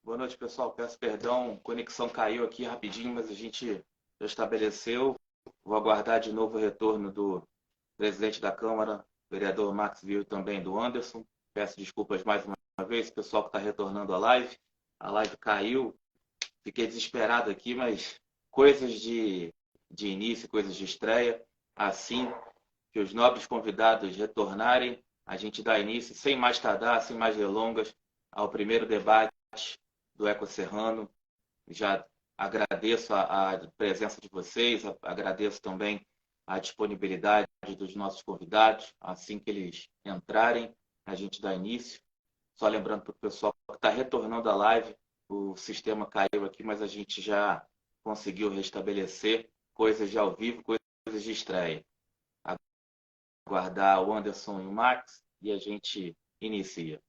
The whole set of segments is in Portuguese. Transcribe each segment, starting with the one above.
Boa noite, pessoal. Peço perdão, conexão caiu aqui rapidinho, mas a gente já estabeleceu. Vou aguardar de novo o retorno do presidente da Câmara, vereador Max Viu, e também do Anderson. Peço desculpas mais uma vez, pessoal que está retornando à live. A live caiu, fiquei desesperado aqui, mas coisas de início, coisas de estreia. Assim que os nobres convidados retornarem, a gente dá início, sem mais tardar, sem mais delongas, ao primeiro debate do Eco Serrano. Já agradeço a presença de vocês, agradeço também a disponibilidade dos nossos convidados. Assim que eles entrarem, a gente dá início. Só lembrando para o pessoal que está retornando à live, o sistema caiu aqui, mas a gente já conseguiu restabelecer coisas de ao vivo, coisas de estreia. Aguardar o Anderson e o Max e a gente inicia.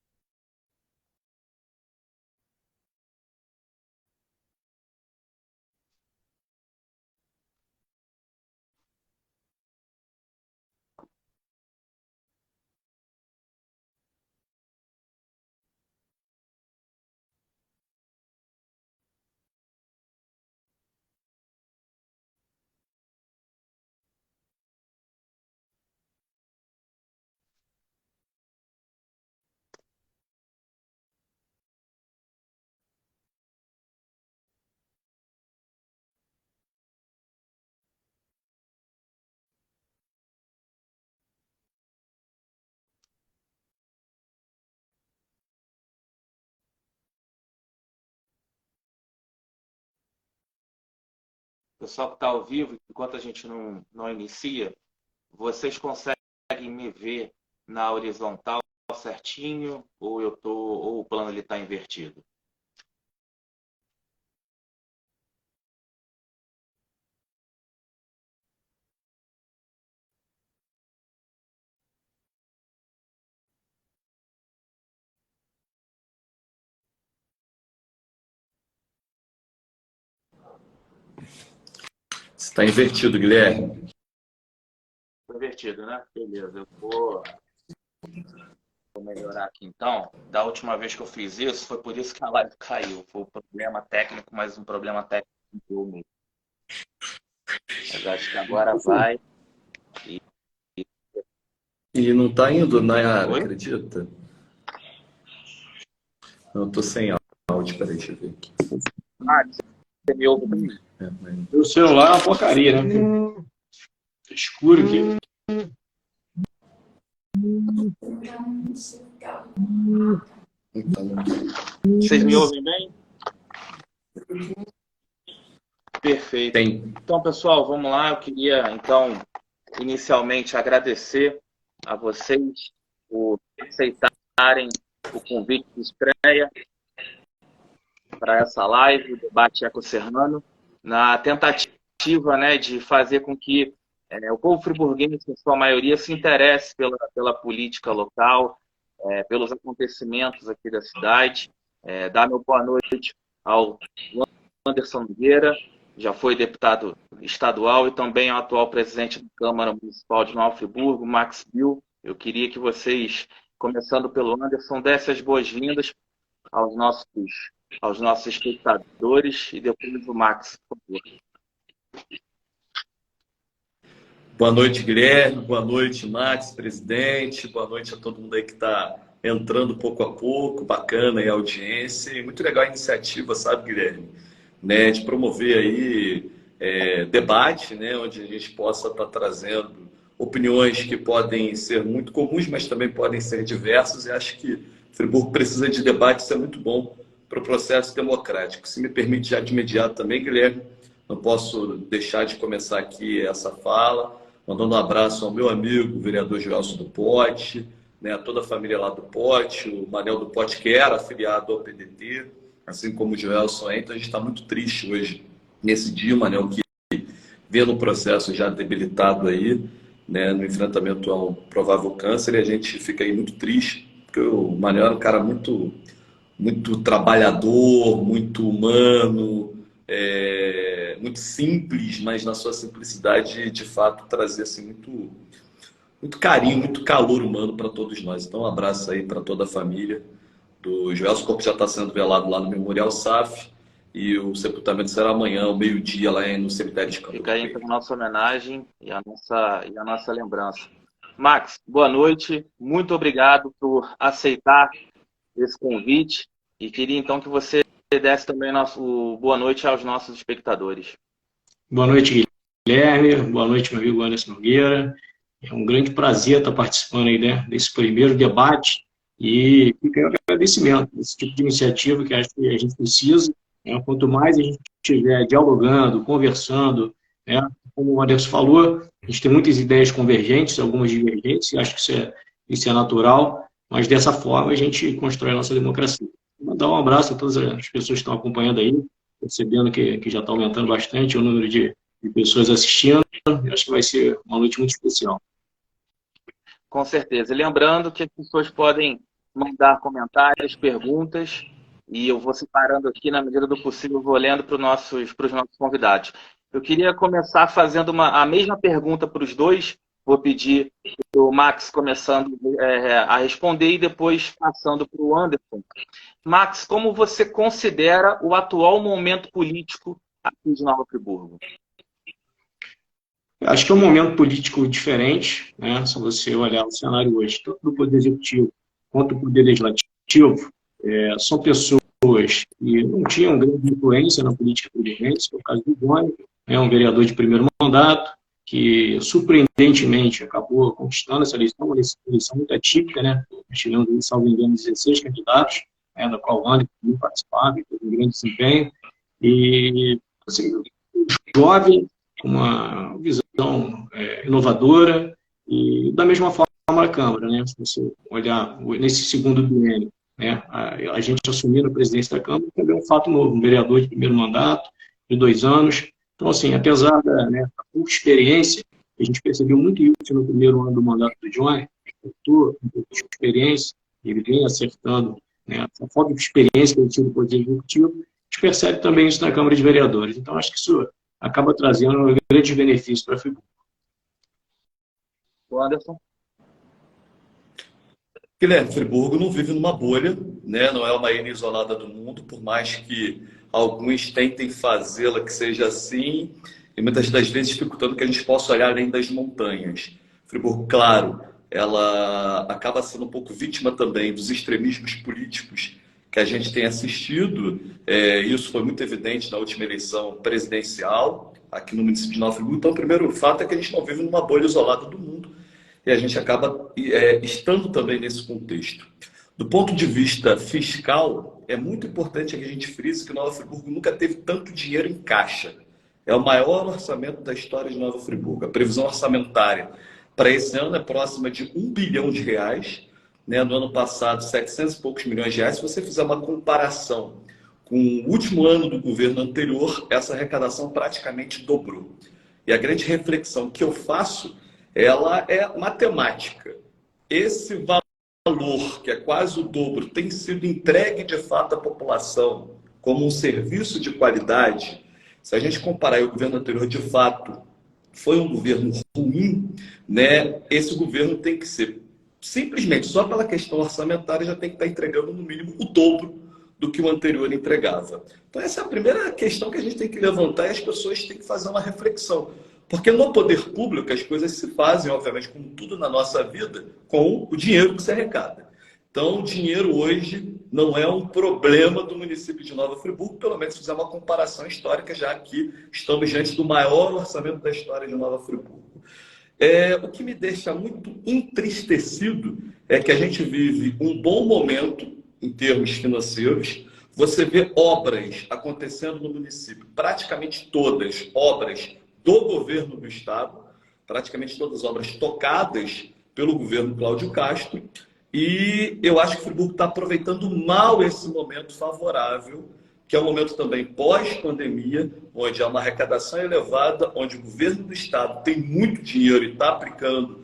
Pessoal que está ao vivo, enquanto a gente não inicia, vocês conseguem me ver na horizontal certinho ou o plano está invertido? Está invertido, Guilherme. Invertido, né? Beleza, eu vou melhorar aqui então. Da última vez que eu fiz isso, foi por isso que a live caiu. Foi um problema técnico, mas um problema técnico mesmo. Mas acho que agora vai. E não está indo, Nayara, Oi? acredita? Eu estou sem áudio, peraí, deixa eu ver aqui. Ah, você me ouve bem? O celular é uma porcaria, né? Escuro aqui. Vocês me ouvem bem? Perfeito. Tem. Então, pessoal, vamos lá. Eu queria, então, inicialmente agradecer a vocês por aceitarem o convite de estreia para essa live, o debate eco-serrano, na tentativa, né, de fazer com que o povo friburguense, em sua maioria, se interesse pela política local, pelos acontecimentos aqui da cidade. Dar meu boa noite ao Anderson Nogueira, já foi deputado estadual e também ao atual presidente da Câmara Municipal de Nova Friburgo, Max Bill. Eu queria que vocês, começando pelo Anderson, dessem as boas-vindas aos nossos espectadores e depois o Max, por favor. Boa noite, Guilherme. Boa noite, Max, presidente. Boa noite a todo mundo aí que está entrando pouco a pouco. Bacana aí a audiência. E muito legal a iniciativa, sabe, Guilherme? Né, de promover aí debate, né, onde a gente possa estar trazendo opiniões que podem ser muito comuns, mas também podem ser diversas. E acho que Friburgo precisa de debate, isso é muito bom para o processo democrático. Se me permite já de imediato também, Guilherme, não posso deixar de começar aqui essa fala, mandando um abraço ao meu amigo, o vereador Joelson do Pote, né, a toda a família lá do Pote, o Manel do Pote, que era afiliado ao PDT, assim como o Joelson é. Então a gente está muito triste hoje, nesse dia, Manel, que vê no processo já debilitado aí, né, no enfrentamento a um provável câncer, e a gente fica aí muito triste, porque o Manel era um cara muito, muito trabalhador, muito humano, muito simples, mas na sua simplicidade, de fato, trazia assim, muito, muito carinho, muito calor humano para todos nós. Então, um abraço aí para toda a família do Joelson. O corpo já está sendo velado lá no Memorial SAF e o sepultamento será amanhã, ao meio-dia, lá no cemitério de Campo Fica aí Pereira. então a nossa homenagem e a nossa lembrança. Max, boa noite. Muito obrigado por aceitar esse convite e queria então que você desse também nosso boa noite aos nossos espectadores. Boa noite, Guilherme. Boa noite, meu amigo Anderson Nogueira. É um grande prazer estar participando aí, né, desse primeiro debate e fica aí o agradecimento desse tipo de iniciativa que acho que a gente precisa. Né? Quanto mais a gente estiver dialogando, conversando, né, como o Anderson falou, a gente tem muitas ideias convergentes, algumas divergentes, e acho que isso é natural, mas dessa forma a gente constrói a nossa democracia. Vou mandar um abraço a todas as pessoas que estão acompanhando aí, percebendo que já está aumentando bastante o número de pessoas assistindo. Eu acho que vai ser uma noite muito especial. Com certeza. E lembrando que as pessoas podem mandar comentários, perguntas, e eu vou separando aqui, na medida do possível, vou lendo para os nossos convidados. Eu queria começar fazendo a mesma pergunta para os dois. Vou pedir o Max começando a responder e depois passando para o Anderson. Max, como você considera o atual momento político aqui de Nova Friburgo? Eu acho que é um momento político diferente, né? Se você olhar o cenário hoje, tanto do Poder Executivo quanto do Poder Legislativo, são pessoas que não tinham grande influência na política vigente, que é o caso do Johnny, um vereador de primeiro mandato, que surpreendentemente acabou conquistando essa eleição, uma eleição muito atípica, né? Nós tivemos, salvo engano, 16 candidatos, da qual o Anderson também participava, teve um grande desempenho, e assim, jovem, com uma visão inovadora, e da mesma forma a Câmara, né? Se você olhar nesse segundo biênio, né, a gente assumindo a presidência da Câmara, também é um fato novo, um vereador de primeiro mandato, de 2 anos. Então, assim, apesar da pouca experiência, a gente percebeu muito isso no primeiro ano do mandato do Johnny, com pouca experiência, ele vem acertando, né, a falta de experiência que ele tinha no Poder Executivo, a gente percebe também isso na Câmara de Vereadores. Então, acho que isso acaba trazendo um grande benefício para a Friburgo. O Anderson? Guilherme, Friburgo não vive numa bolha, né? Não é uma ilha isolada do mundo, por mais que alguns tentem fazê-la que seja assim, e muitas das vezes dificultando que a gente possa olhar além das montanhas. Friburgo, claro, ela acaba sendo um pouco vítima também dos extremismos políticos que a gente tem assistido. Isso foi muito evidente na última eleição presidencial aqui no município de Nova Friburgo. Então, o primeiro fato é que a gente não vive numa bolha isolada do mundo, e a gente acaba estando também nesse contexto. Do ponto de vista fiscal, é muito importante que a gente frise que Nova Friburgo nunca teve tanto dinheiro em caixa. É o maior orçamento da história de Nova Friburgo. A previsão orçamentária para esse ano é próxima de R$1 bilhão, né? No ano passado, 700 e poucos milhões de reais. Se você fizer uma comparação com o último ano do governo anterior, essa arrecadação praticamente dobrou. E a grande reflexão que eu faço, ela é matemática. Esse valor, que é quase o dobro, tem sido entregue de fato à população como um serviço de qualidade. Se a gente comparar o governo anterior, de fato, foi um governo ruim, né? Esse governo tem que ser, simplesmente, só pela questão orçamentária, já tem que estar entregando no mínimo o dobro do que o anterior entregava. Então essa é a primeira questão que a gente tem que levantar, e as pessoas têm que fazer uma reflexão. Porque no poder público as coisas se fazem, obviamente, como tudo na nossa vida, com o dinheiro que se arrecada. Então, o dinheiro hoje não é um problema do município de Nova Friburgo, pelo menos se fizer uma comparação histórica, já que estamos diante do maior orçamento da história de Nova Friburgo. O que me deixa muito entristecido é que a gente vive um bom momento em termos financeiros. Você vê obras acontecendo no município, praticamente todas obras do governo do estado, praticamente todas as obras tocadas pelo governo Cláudio Castro, e eu acho que o Friburgo está aproveitando mal esse momento favorável, que é um momento também pós-pandemia, onde há uma arrecadação elevada, onde o governo do estado tem muito dinheiro e está aplicando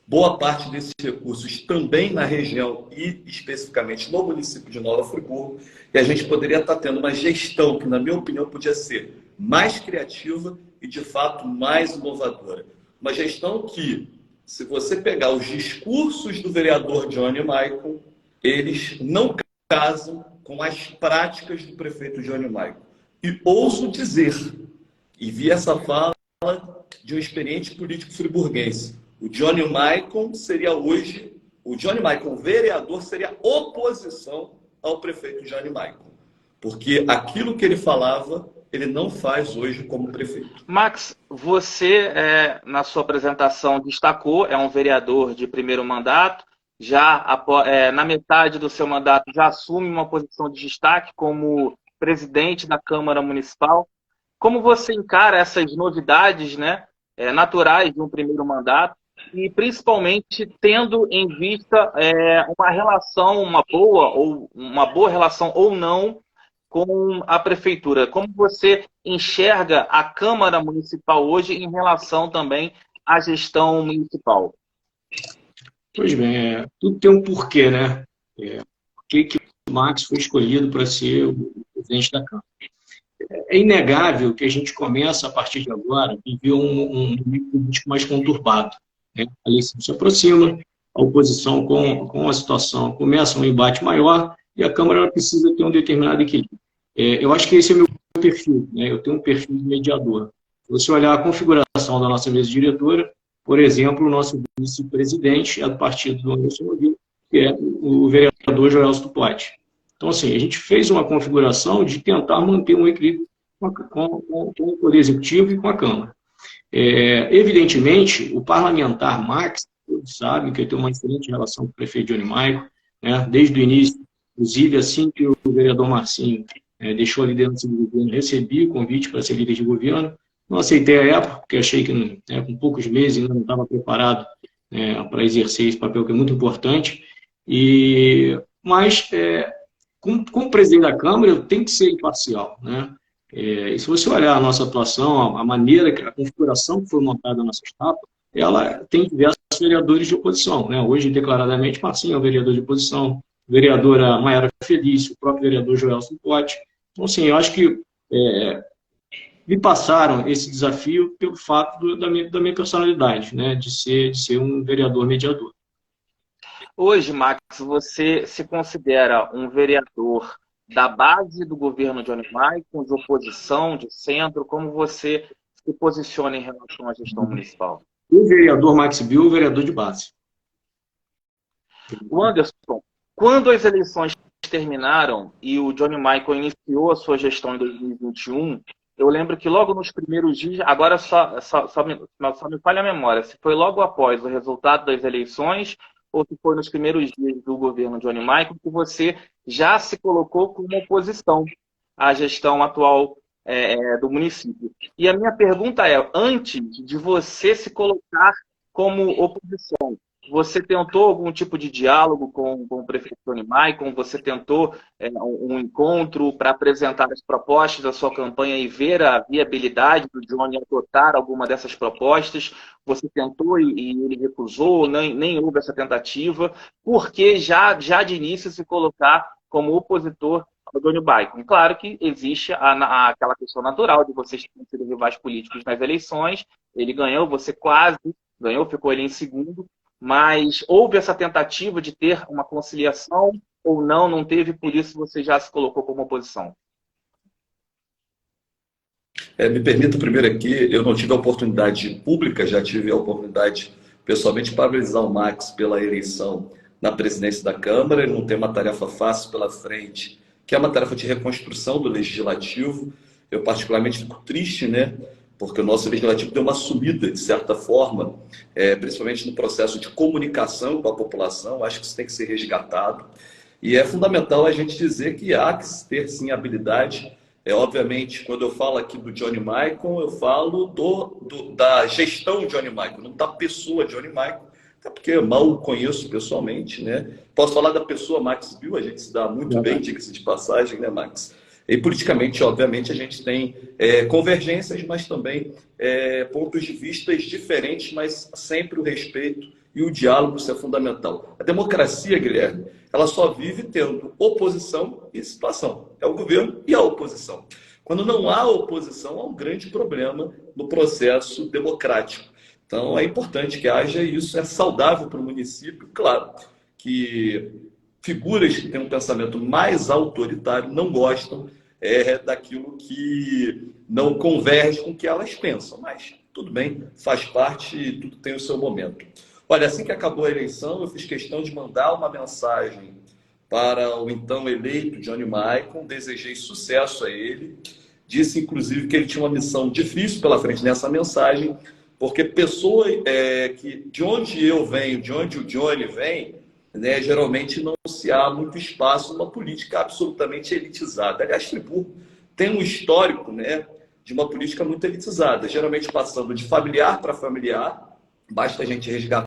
boa parte desses recursos também na região e especificamente no município de Nova Friburgo, e a gente poderia estar tendo uma gestão que, na minha opinião, podia ser mais criativa e, de fato, mais inovadora. Uma gestão que, se você pegar os discursos do vereador Johnny Maicon, eles não casam com as práticas do prefeito Johnny Michael. E ouso dizer, e vi essa fala de um experiente político friburguense, o Johnny Michael seria hoje, o Johnny Michael vereador seria oposição ao prefeito Johnny Michael. Porque aquilo que ele falava, ele não faz hoje como prefeito. Max, você, na sua apresentação, destacou, é um vereador de primeiro mandato, já na metade do seu mandato já assume uma posição de destaque como presidente da Câmara Municipal. Como você encara essas novidades, né, naturais de um primeiro mandato e principalmente tendo em vista uma relação, uma boa relação ou não com a prefeitura? Como você enxerga a Câmara Municipal hoje em relação também à gestão municipal? Pois bem, tudo tem um porquê, né? Por que o Max foi escolhido para ser o presidente da Câmara? É inegável que a gente começa, a partir de agora, a viver um momento político mais conturbado, né? A eleição se aproxima, a oposição com a situação começa um embate maior e a Câmara precisa ter um determinado equilíbrio. Eu acho que esse é o meu perfil, né? Eu tenho um perfil de mediador. Se você olhar a configuração da nossa mesa diretora, por exemplo, o nosso vice-presidente é do partido do Anderson Nogueira, que é o vereador Joelso Tupati. Então, assim, a gente fez uma configuração de tentar manter um equilíbrio com o Poder Executivo e com a Câmara. Evidentemente, o parlamentar Max, todos sabem que ele tem uma excelente relação com o prefeito Johnny Michael, né? Desde o início, inclusive assim que o vereador Marcinho deixou a liderança do governo, recebi o convite para ser líder de governo. Não aceitei a época, porque achei que com poucos meses ainda não estava preparado para exercer esse papel que é muito importante. Mas, como presidente da Câmara, eu tenho que ser imparcial, né? E se você olhar a nossa atuação, a maneira, a configuração que foi montada na nossa chapa, ela tem diversos vereadores de oposição, né? Hoje, declaradamente, Marcinho é um vereador de oposição, vereadora Maiara Felício, o próprio vereador Joelso Pote. Então, assim, eu acho que me passaram esse desafio pelo fato da minha personalidade, né? De ser um vereador mediador. Hoje, Max, você se considera um vereador da base do governo Johnny Michael, de oposição, de centro? Como você se posiciona em relação à gestão municipal? O vereador Max Bill é o vereador de base. O Anderson, quando as eleições terminaram e o Johnny Michael iniciou a sua gestão em 2021, eu lembro que logo nos primeiros dias, agora só me falha a memória, se foi logo após o resultado das eleições ou se foi nos primeiros dias do governo Johnny Michael que você já se colocou como oposição à gestão atual do município. E a minha pergunta é, antes de você se colocar como oposição, você tentou algum tipo de diálogo com o prefeito Johnny Michael? Você tentou um encontro para apresentar as propostas da sua campanha e ver a viabilidade do Johnny adotar alguma dessas propostas? Você tentou e ele recusou, nem houve essa tentativa, porque já de início se colocar como opositor ao Johnny Michael? Claro que existe aquela questão natural de vocês terem sido rivais políticos nas eleições, ele ganhou, você quase ganhou, ficou ele em segundo, mas houve essa tentativa de ter uma conciliação ou não teve, por isso você já se colocou como oposição? Me permita primeiro aqui, eu não tive a oportunidade pública, já tive a oportunidade pessoalmente de parabenizar o Max pela eleição na presidência da Câmara. Ele não tem uma tarefa fácil pela frente, que é uma tarefa de reconstrução do Legislativo. Eu particularmente fico triste, né? Porque o nosso Legislativo deu uma sumida, de certa forma, principalmente no processo de comunicação com a população. Acho que isso tem que ser resgatado. E é fundamental a gente dizer que há que ter, sim, habilidade. Obviamente, quando eu falo aqui do Johnny Michael, eu falo da gestão Johnny Michael, não da pessoa Johnny Michael, até porque eu mal o conheço pessoalmente, né? Posso falar da pessoa Max Bill, a gente se dá muito bem, diga-se de passagem, né, Max? E politicamente, obviamente, a gente tem convergências, mas também pontos de vista diferentes, mas sempre o respeito e o diálogo, isso é fundamental. A democracia, Guilherme, ela só vive tendo oposição e situação. É o governo e a oposição. Quando não há oposição, há um grande problema no processo democrático. Então, é importante que haja isso, é saudável para o município, claro, que figuras que têm um pensamento mais autoritário não gostam daquilo que não converge com o que elas pensam. Mas tudo bem, faz parte, tudo tem o seu momento. Olha, assim que acabou a eleição, eu fiz questão de mandar uma mensagem para o então eleito Johnny Maicon, desejei sucesso a ele, disse inclusive que ele tinha uma missão difícil pela frente nessa mensagem, porque pessoas que de onde eu venho, de onde o Johnny vem, né, geralmente não se há muito espaço numa política absolutamente elitizada. Aliás, Friburgo tem um histórico, né, de uma política muito elitizada, geralmente passando de familiar para familiar. Basta a gente resgatar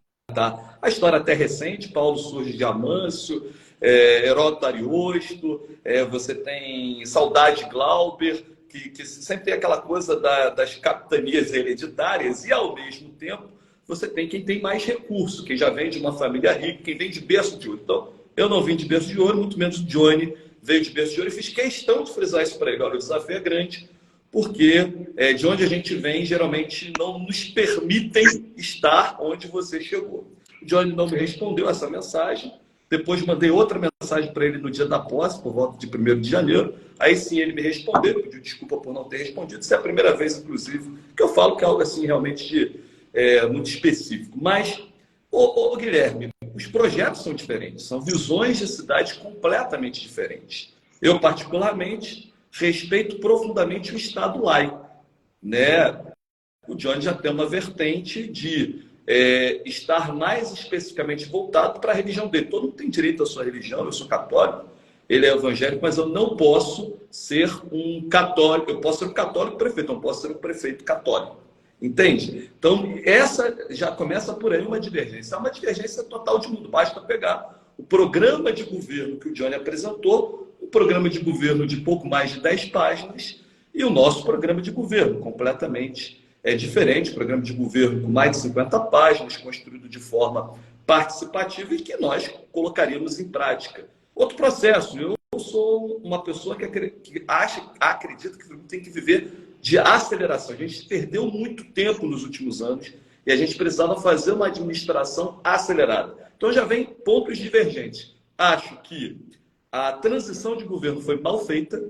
a história até recente, Paulo Surge de Amâncio, Heródoto Ariosto, você tem Saudade Glauber, que sempre tem aquela coisa das capitanias hereditárias, e ao mesmo tempo você tem quem tem mais recurso, quem já vem de uma família rica, quem vem de berço de ouro. Então, eu não vim de berço de ouro, muito menos o Johnny veio de berço de ouro, e fiz questão de frisar isso para ele. Olha, o desafio é grande, porque de onde a gente vem, geralmente não nos permitem estar onde você chegou. O Johnny não me respondeu essa mensagem, depois mandei outra mensagem para ele no dia da posse, por volta de 1º de janeiro, aí sim ele me respondeu, pediu desculpa por não ter respondido. Isso é a primeira vez, inclusive, que eu falo que é algo assim realmente muito específico. Mas, Guilherme, os projetos são diferentes, são visões de cidades completamente diferentes. Eu, particularmente, respeito profundamente o Estado laico, né? O Johnny já tem uma vertente de estar mais especificamente voltado para a religião dele. Todo mundo tem direito à sua religião, eu sou católico, ele é evangélico, mas eu não posso ser um católico, eu posso ser um católico prefeito, não posso ser um prefeito católico. Entende? Então, essa já começa por aí uma divergência. É uma divergência total de mundo. Basta pegar o programa de governo que o Johnny apresentou, um programa de governo de pouco mais de 10 páginas, e o nosso programa de governo, completamente diferente, programa de governo com mais de 50 páginas, construído de forma participativa e que nós colocaríamos em prática. Outro processo, eu sou uma pessoa que acredita que tem que viver de aceleração. A gente perdeu muito tempo nos últimos anos e a gente precisava fazer uma administração acelerada. Então já vem pontos divergentes. Acho que a transição de governo foi mal feita.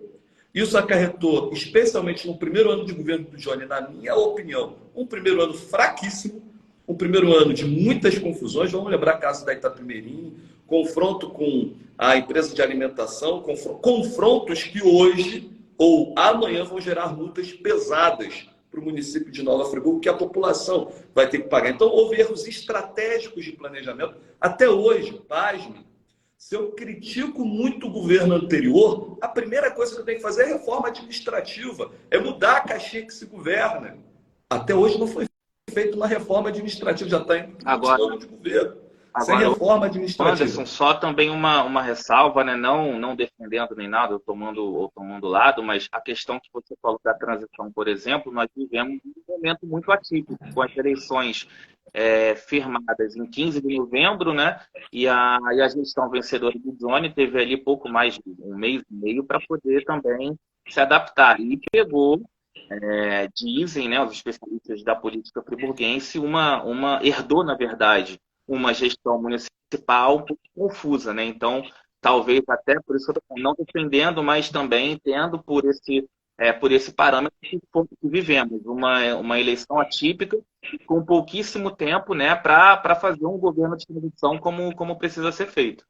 Isso acarretou, especialmente no primeiro ano de governo do Johnny, na minha opinião, um primeiro ano fraquíssimo, um primeiro ano de muitas confusões. Vamos lembrar o caso da Itapemirim, confronto com a empresa de alimentação, confrontos que hoje ou amanhã vão gerar multas pesadas para o município de Nova Friburgo, que a população vai ter que pagar. Então, houve erros estratégicos de planejamento. Até hoje, pasme, se eu critico muito o governo anterior, a primeira coisa que eu tenho que fazer é reforma administrativa, é mudar a caixinha que se governa. Até hoje não foi feita uma reforma administrativa, já está em ano de governo. Sem reforma administrativa. Anderson, só também uma ressalva, né? Não defendendo nem nada, ou tomando lado, mas a questão que você falou da transição, por exemplo, nós vivemos um momento muito atípico, com as eleições firmadas em 15 de novembro, né? E a gestão vencedora do Johnny teve ali pouco mais de um mês e meio para poder também se adaptar. E pegou, dizem, né, os especialistas da política friburguense, herdou, na verdade, uma gestão municipal um pouco confusa, né? Então, talvez até por isso eu estou não defendendo, mas também tendo por esse parâmetro que vivemos, uma eleição atípica com pouquíssimo tempo, né, para fazer um governo de transição como precisa ser feito.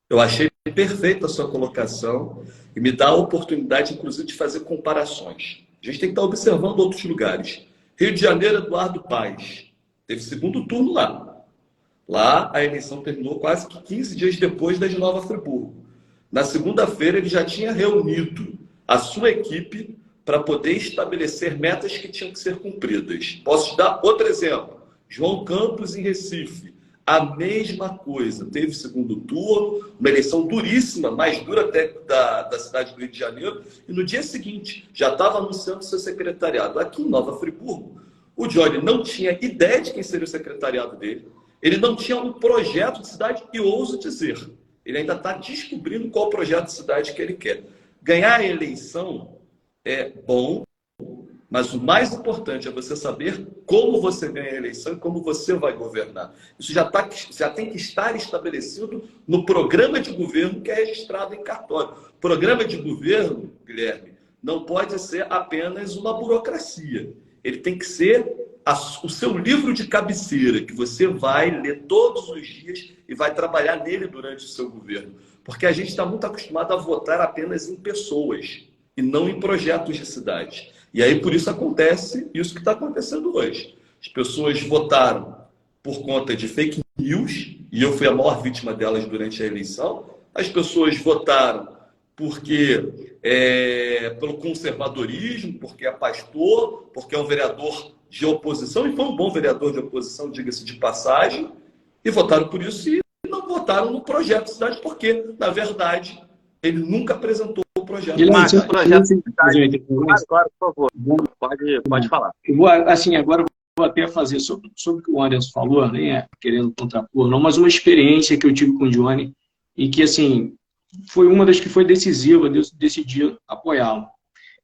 Eu achei perfeita a sua colocação e me dá a oportunidade, inclusive, de fazer comparações. A gente tem que estar observando outros lugares. Rio de Janeiro, Eduardo Paes. Teve segundo turno lá. Lá, a eleição terminou quase que 15 dias depois da de Nova Friburgo. Na segunda-feira, ele já tinha reunido a sua equipe para poder estabelecer metas que tinham que ser cumpridas. Posso te dar outro exemplo. João Campos, em Recife. A mesma coisa. Teve segundo turno, uma eleição duríssima, mais dura até da cidade do Rio de Janeiro. E no dia seguinte, já estava anunciando seu secretariado. Aqui em Nova Friburgo, o Johnny não tinha ideia de quem seria o secretariado dele. Ele não tinha um projeto de cidade e ouso dizer. Ele ainda está descobrindo qual projeto de cidade que ele quer. Ganhar a eleição é bom, Mas o mais importante é você saber como você ganha a eleição e como você vai governar. Isso já tem que estar estabelecido no programa de governo que é registrado em cartório. Programa de governo, Guilherme, não pode ser apenas uma burocracia. Ele tem que ser o seu livro de cabeceira, que você vai ler todos os dias e vai trabalhar nele durante o seu governo. Porque a gente está muito acostumado a votar apenas em pessoas e não em projetos de cidade. E aí, por isso, acontece isso que está acontecendo hoje. As pessoas votaram por conta de fake news, e eu fui a maior vítima delas durante a eleição. As pessoas votaram pelo conservadorismo, porque é pastor, porque é um vereador de oposição, e foi um bom vereador de oposição, diga-se de passagem, e votaram por isso e não votaram no projeto de cidade, porque, na verdade, ele nunca apresentou o projeto de Mas o cidade. projeto de cidade, claro, por favor, pode falar. Agora eu vou até fazer sobre o que o Anderson falou, nem querendo contrapor, não, mas uma experiência que eu tive com o Johnny e que, assim, foi uma das que foi decisiva de eu decidir apoiá-lo.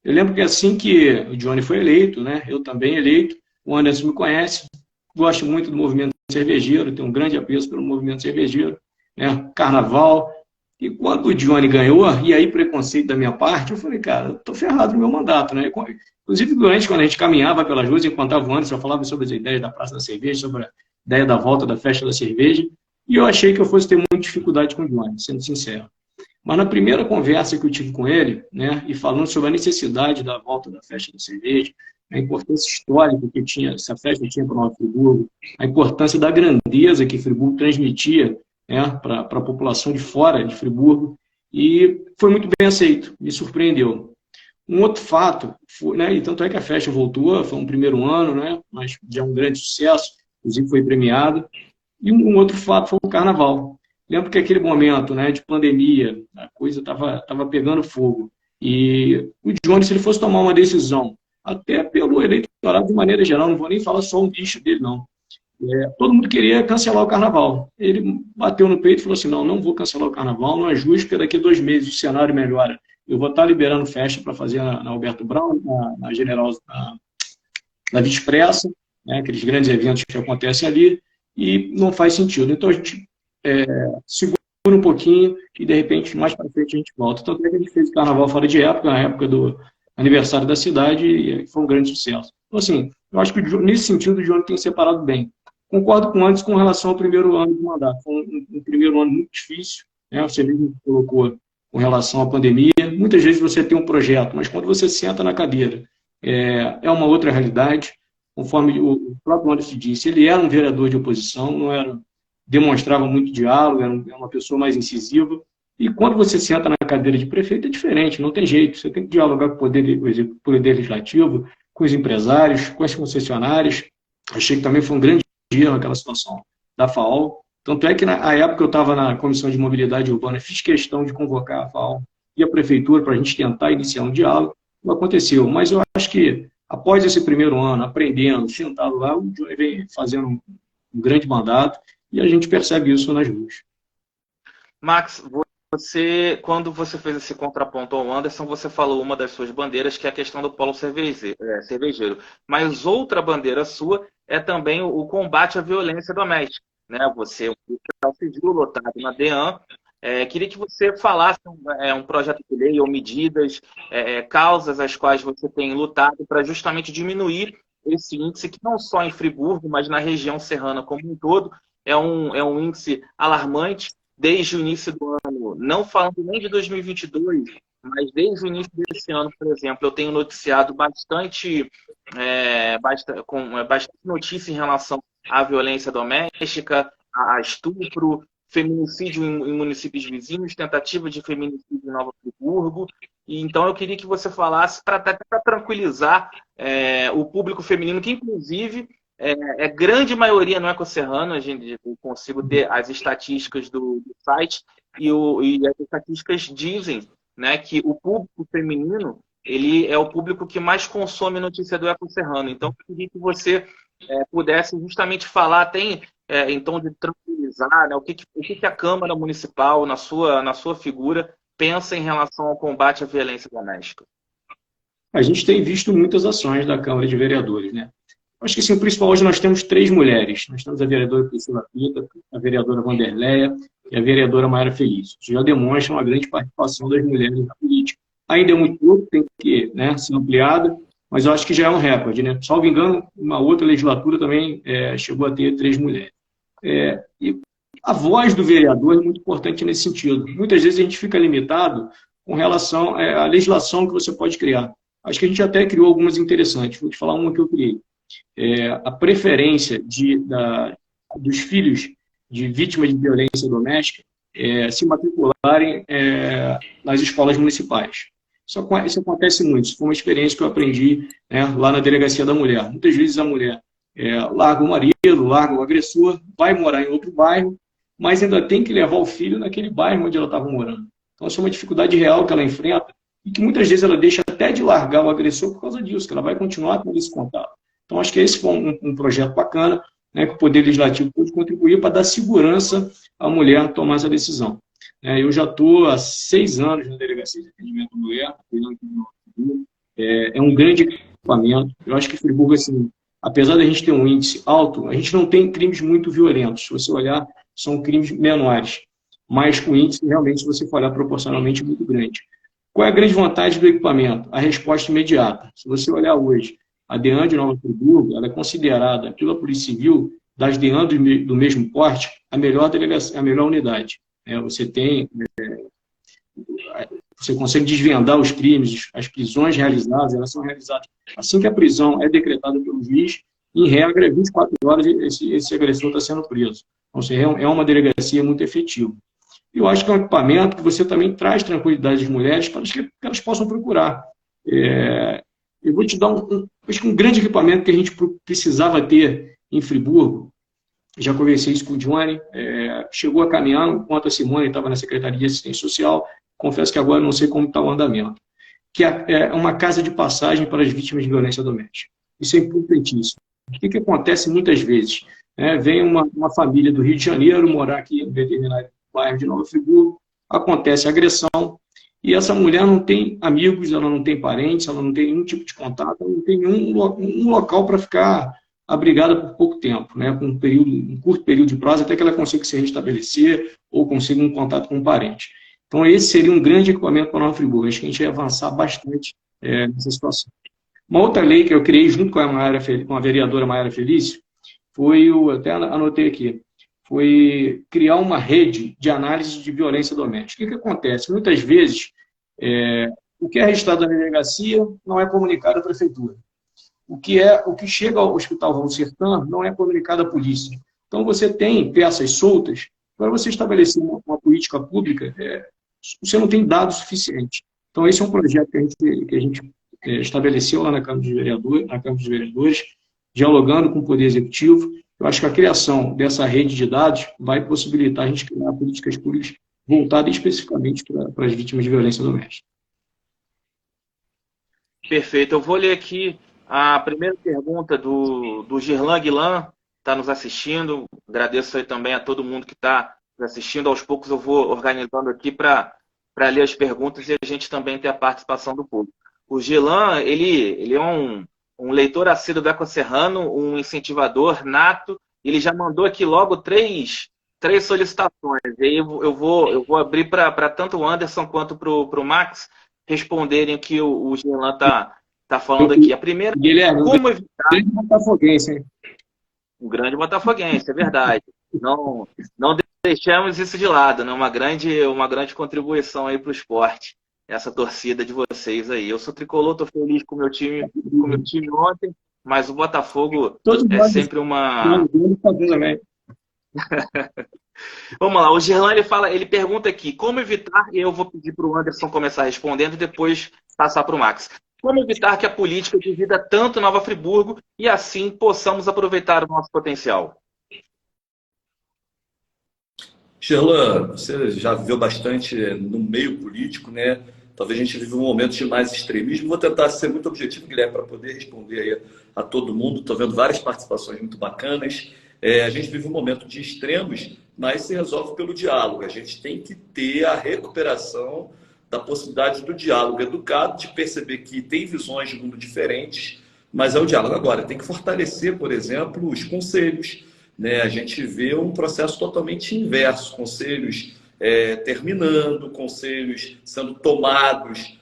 Eu lembro que assim que o Johnny foi eleito, né, eu também eleito, o Anderson me conhece, gosto muito do movimento cervejeiro, tenho um grande apreço pelo movimento cervejeiro, né, carnaval. E quando o Johnny ganhou, e aí preconceito da minha parte, eu falei, cara, eu tô ferrado no meu mandato, né? Inclusive, durante, quando a gente caminhava pelas ruas, encontrava o Anderson, eu falava sobre as ideias da Praça da Cerveja, sobre a ideia da volta da Festa da Cerveja, e eu achei que eu fosse ter muita dificuldade com o Johnny, sendo sincero. Mas na primeira conversa que eu tive com ele, né, e falando sobre a necessidade da volta da Festa da Cerveja, a importância histórica que essa festa tinha para o Nova Friburgo, a importância da grandeza que Friburgo transmitia, né, para a população de fora de Friburgo, e foi muito bem aceito, me surpreendeu. Um outro fato, né, e tanto é que a festa voltou, foi um primeiro ano, né, mas já é um grande sucesso, inclusive foi premiado, e um outro fato foi o Carnaval. Lembro que aquele momento, né, de pandemia, a coisa estava pegando fogo, e o Johnny, se ele fosse tomar uma decisão, até pelo eleitorado de maneira geral, não vou nem falar só um nicho dele, não, todo mundo queria cancelar o Carnaval. Ele bateu no peito e falou assim, não vou cancelar o Carnaval, não é justo, porque daqui a 2 meses o cenário melhora. Eu vou estar liberando festa para fazer na Alberto Brown, na General, na Via Expressa, né, aqueles grandes eventos que acontecem ali, e não faz sentido. Então a gente segura um pouquinho e, de repente, mais para frente a gente volta. Tanto é que a gente fez o Carnaval fora de época, na época do aniversário da cidade, e foi um grande sucesso. Então, assim, eu acho que nesse sentido o Johnny tem separado bem. Concordo com o Anderson com relação ao primeiro ano de mandato. Foi um primeiro ano muito difícil, né? Você mesmo colocou com relação à pandemia. Muitas vezes você tem um projeto, mas quando você senta na cadeira, é uma outra realidade. Conforme o próprio Anderson disse, ele era um vereador de oposição, demonstrava muito diálogo, era uma pessoa mais incisiva. E quando você senta na cadeira de prefeito, é diferente, não tem jeito. Você tem que dialogar com o poder legislativo, com os empresários, com as concessionárias. Achei que também foi um grande dia naquela situação da FAO. Tanto é que, na época, eu estava na Comissão de Mobilidade Urbana, fiz questão de convocar a FAO e a Prefeitura para a gente tentar iniciar um diálogo. Não aconteceu, mas eu acho que, após esse primeiro ano, aprendendo, sentado lá, o Johnny vem fazendo um grande mandato e a gente percebe isso nas ruas. Max, quando você fez esse contraponto ao Anderson, você falou uma das suas bandeiras, que é a questão do polo cervejeiro. Mas outra bandeira sua é também o combate à violência doméstica, né? Você é um policial civil lotado na DEAN. Queria que você falasse um projeto de lei ou medidas, causas às quais você tem lutado para justamente diminuir esse índice, que não só em Friburgo, mas na região serrana como um todo, é um índice alarmante. Desde o início do ano, não falando nem de 2022, mas desde o início desse ano, por exemplo, eu tenho noticiado bastante notícia em relação à violência doméstica, a estupro, feminicídio em municípios vizinhos, tentativa de feminicídio em Nova Friburgo. E então eu queria que você falasse para tranquilizar o público feminino, que inclusive grande maioria não é ecoserrana. Eu consigo ter as estatísticas do site e as estatísticas dizem, né, que o público feminino ele é o público que mais consome notícia do ecoserrano. Então eu queria que você pudesse justamente falar até em tom de tranquilizar, né, o que a Câmara Municipal, na sua figura, pensa em relação ao combate à violência doméstica. A gente tem visto muitas ações da Câmara de Vereadores, né? Acho que, assim, o principal, hoje nós temos 3 mulheres. Nós temos a vereadora Priscila Pita, a vereadora Vanderleia e a vereadora Mayra Felício. Isso já demonstra uma grande participação das mulheres na política. Ainda é muito pouco, tem que, né, ser ampliado, mas eu acho que já é um recorde, né? Salvo engano, uma outra legislatura também chegou a ter 3 mulheres. E a voz do vereador é muito importante nesse sentido. Muitas vezes a gente fica limitado com relação à legislação que você pode criar. Acho que a gente até criou algumas interessantes. Vou te falar uma que eu criei. A preferência dos filhos de vítimas de violência doméstica se matricularem nas escolas municipais. Isso acontece muito. Isso foi uma experiência que eu aprendi, né, lá na Delegacia da Mulher. Muitas vezes a mulher larga o marido, larga o agressor, vai morar em outro bairro, mas ainda tem que levar o filho naquele bairro onde ela estava morando. Então, essa é uma dificuldade real que ela enfrenta e que muitas vezes ela deixa até de largar o agressor por causa disso, que ela vai continuar com esse contato. Então, acho que esse foi um projeto bacana, né, que o Poder Legislativo pode contribuir para dar segurança à mulher tomar essa decisão. Eu já estou há 6 anos na Delegacia de Atendimento à Mulher, é um grande equipamento. Eu acho que Friburgo, assim, apesar da gente ter um índice alto, a gente não tem crimes muito violentos. Se você olhar, são crimes menores. Mas o índice, realmente, se você for olhar proporcionalmente, é muito grande. Qual é a grande vantagem do equipamento? A resposta imediata. Se você olhar hoje, a DEAN de Nova Friburgo, ela é considerada, pela Polícia Civil, das DEAN do mesmo porte, a melhor unidade. Você consegue desvendar os crimes, as prisões realizadas, elas são realizadas assim que a prisão é decretada pelo juiz, em regra, 24 horas esse agressor está sendo preso. Então, é uma delegacia muito efetiva. Eu acho que é um equipamento que você também traz tranquilidade às mulheres para que elas possam procurar. Eu vou te dar acho que um grande equipamento que a gente precisava ter em Friburgo. Já conversei isso com o Johnny, chegou a caminhar, enquanto a Simone estava na Secretaria de Assistência Social, confesso que agora não sei como está o andamento, que é uma casa de passagem para as vítimas de violência doméstica. Isso é importantíssimo. O que acontece muitas vezes? Vem uma família do Rio de Janeiro morar aqui em determinado bairro de Nova Friburgo, acontece agressão, e essa mulher não tem amigos, ela não tem parentes, ela não tem nenhum tipo de contato, ela não tem nenhum local para ficar abrigada por pouco tempo, né, com um curto período de prazo, até que ela consiga se restabelecer ou consiga um contato com um parente. Então, esse seria um grande equipamento para Nova Friburgo. Acho que a gente ia avançar bastante nessa situação. Uma outra lei que eu criei junto com a vereadora Mayra Felício até anotei aqui, foi criar uma rede de análise de violência doméstica. O que acontece? Muitas vezes, o que é registrado na delegacia não é comunicado à prefeitura. O que chega ao Hospital Raul Sertã não é comunicado à polícia. Então, você tem peças soltas. Para você estabelecer uma política pública, você não tem dados suficientes. Então, esse é um projeto que a gente estabeleceu lá na Câmara dos Vereadores, dialogando com o Poder Executivo. Eu acho que a criação dessa rede de dados vai possibilitar a gente criar políticas públicas voltadas especificamente para as vítimas de violência doméstica. Perfeito. Eu vou ler aqui a primeira pergunta do Girlan Guilan, está nos assistindo. Agradeço aí também a todo mundo que está nos assistindo. Aos poucos eu vou organizando aqui para ler as perguntas e a gente também ter a participação do público. O Girlan, ele é um leitor assíduo do Ecoserrano, um incentivador nato. Ele já mandou aqui logo três solicitações. E aí eu vou abrir para tanto o Anderson quanto para o Max responderem o que o Girlan está falando aqui. A primeira, Guilherme, como evitar... Um grande botafoguense, hein? Um grande botafoguense, é verdade. Não deixamos isso de lado, né? Uma grande contribuição aí para o esporte, essa torcida de vocês aí. Eu sou tricolor, estou feliz com o meu time ontem, mas o Botafogo é sempre uma... Vamos lá, o Gerlan ele pergunta aqui, como evitar, e eu vou pedir para o Anderson começar respondendo e depois passar para o Max. Como evitar que a política divida tanto Nova Friburgo e assim possamos aproveitar o nosso potencial? Gerlan, você já viveu bastante no meio político, né? Talvez a gente vive um momento de mais extremismo. Vou tentar ser muito objetivo, Guilherme, para poder responder aí a todo mundo. Estou vendo várias participações muito bacanas. A gente vive um momento de extremos, mas se resolve pelo diálogo. A gente tem que ter a recuperação da possibilidade do diálogo educado, de perceber que tem visões de mundo diferentes, mas é o diálogo. Agora, tem que fortalecer, por exemplo, os conselhos, né? A gente vê um processo totalmente inverso, conselhos terminando, conselhos sendo tomados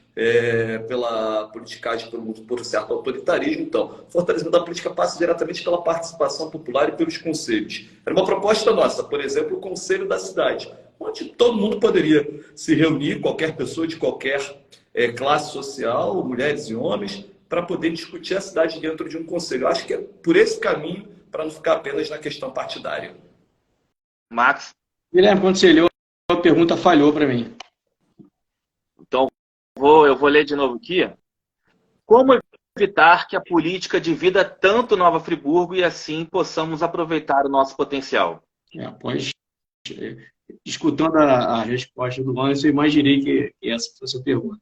pela politicagem, por um certo autoritarismo. Então, o fortalecimento da política passa diretamente pela participação popular e pelos conselhos. Era uma proposta nossa, por exemplo, o Conselho da Cidade, onde todo mundo poderia se reunir, qualquer pessoa de qualquer classe social, mulheres e homens, para poder discutir a cidade dentro de um conselho. Eu acho que é por esse caminho, para não ficar apenas na questão partidária. Max? Guilherme, quando você leu, a pergunta falhou para mim. Então, eu vou ler de novo aqui. Como evitar que a política divida tanto Nova Friburgo e assim possamos aproveitar o nosso potencial? Após escutando a resposta do Anderson, eu imaginei que essa fosse a pergunta.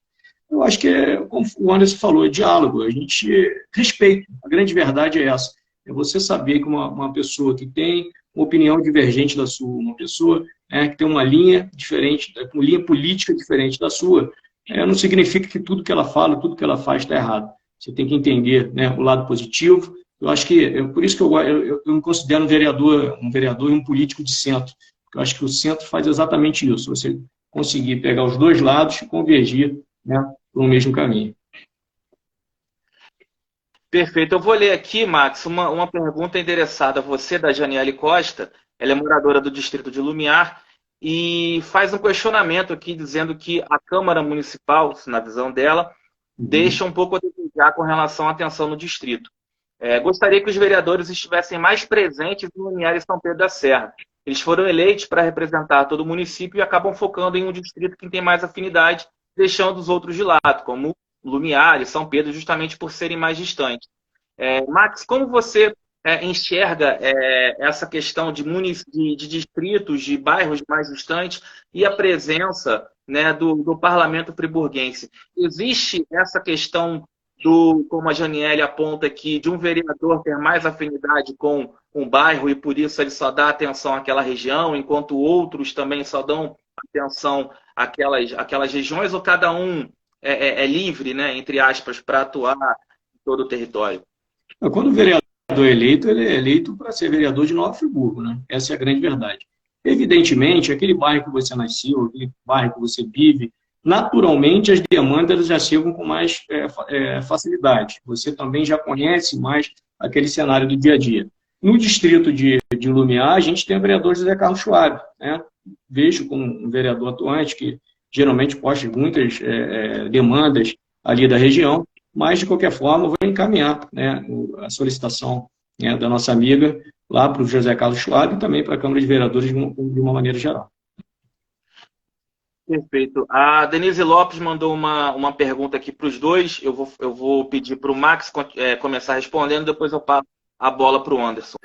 Eu acho que, como o Anderson falou, é diálogo. A gente respeita. A grande verdade é essa. É você saber que uma pessoa que tem uma opinião divergente da sua, uma pessoa que tem uma linha diferente, uma linha política diferente da sua, não significa que tudo que ela fala, tudo que ela faz está errado. Você tem que entender, né, o lado positivo. Eu acho que, por isso que eu me considero um vereador e um político de centro. Eu acho que o centro faz exatamente isso. Você conseguir pegar os dois lados e convergir, né, para o mesmo caminho. Perfeito. Eu vou ler aqui, Max, uma pergunta endereçada a você, da Janiele Costa. Ela é moradora do distrito de Lumiar e faz um questionamento aqui dizendo que a Câmara Municipal, na visão dela, deixa um pouco a desejar com relação à atenção no distrito. Gostaria que os vereadores estivessem mais presentes em Lumiar e São Pedro da Serra. Eles foram eleitos para representar todo o município e acabam focando em um distrito que tem mais afinidade, deixando os outros de lado, como Lumiar e São Pedro, justamente por serem mais distantes. Max, como você enxerga essa questão de distritos, de bairros mais distantes e a presença, né, do parlamento friburguense? Existe essa questão como a Janiele aponta aqui, de um vereador ter mais afinidade com um bairro e por isso ele só dá atenção àquela região, enquanto outros também só dão atenção àquelas regiões, ou cada um é livre, né, entre aspas, para atuar em todo o território? Quando o vereador é eleito, ele é eleito para ser vereador de Nova Friburgo, né? Essa é a grande verdade. Evidentemente, aquele bairro que você nasceu, aquele bairro que você vive, naturalmente as demandas já chegam com mais facilidade. Você também já conhece mais aquele cenário do dia a dia. No distrito de Lumiar, a gente tem o vereador José Carlos Schwab, né? Vejo como um vereador atuante que geralmente posta muitas demandas ali da região, mas, de qualquer forma, eu vou encaminhar, né, a solicitação, né, da nossa amiga lá para o José Carlos Schwab e também para a Câmara de Vereadores de uma maneira geral. Perfeito. A Denise Lopes mandou uma pergunta aqui para os dois. Eu vou pedir para o Max começar respondendo, depois eu passo a bola para o Anderson.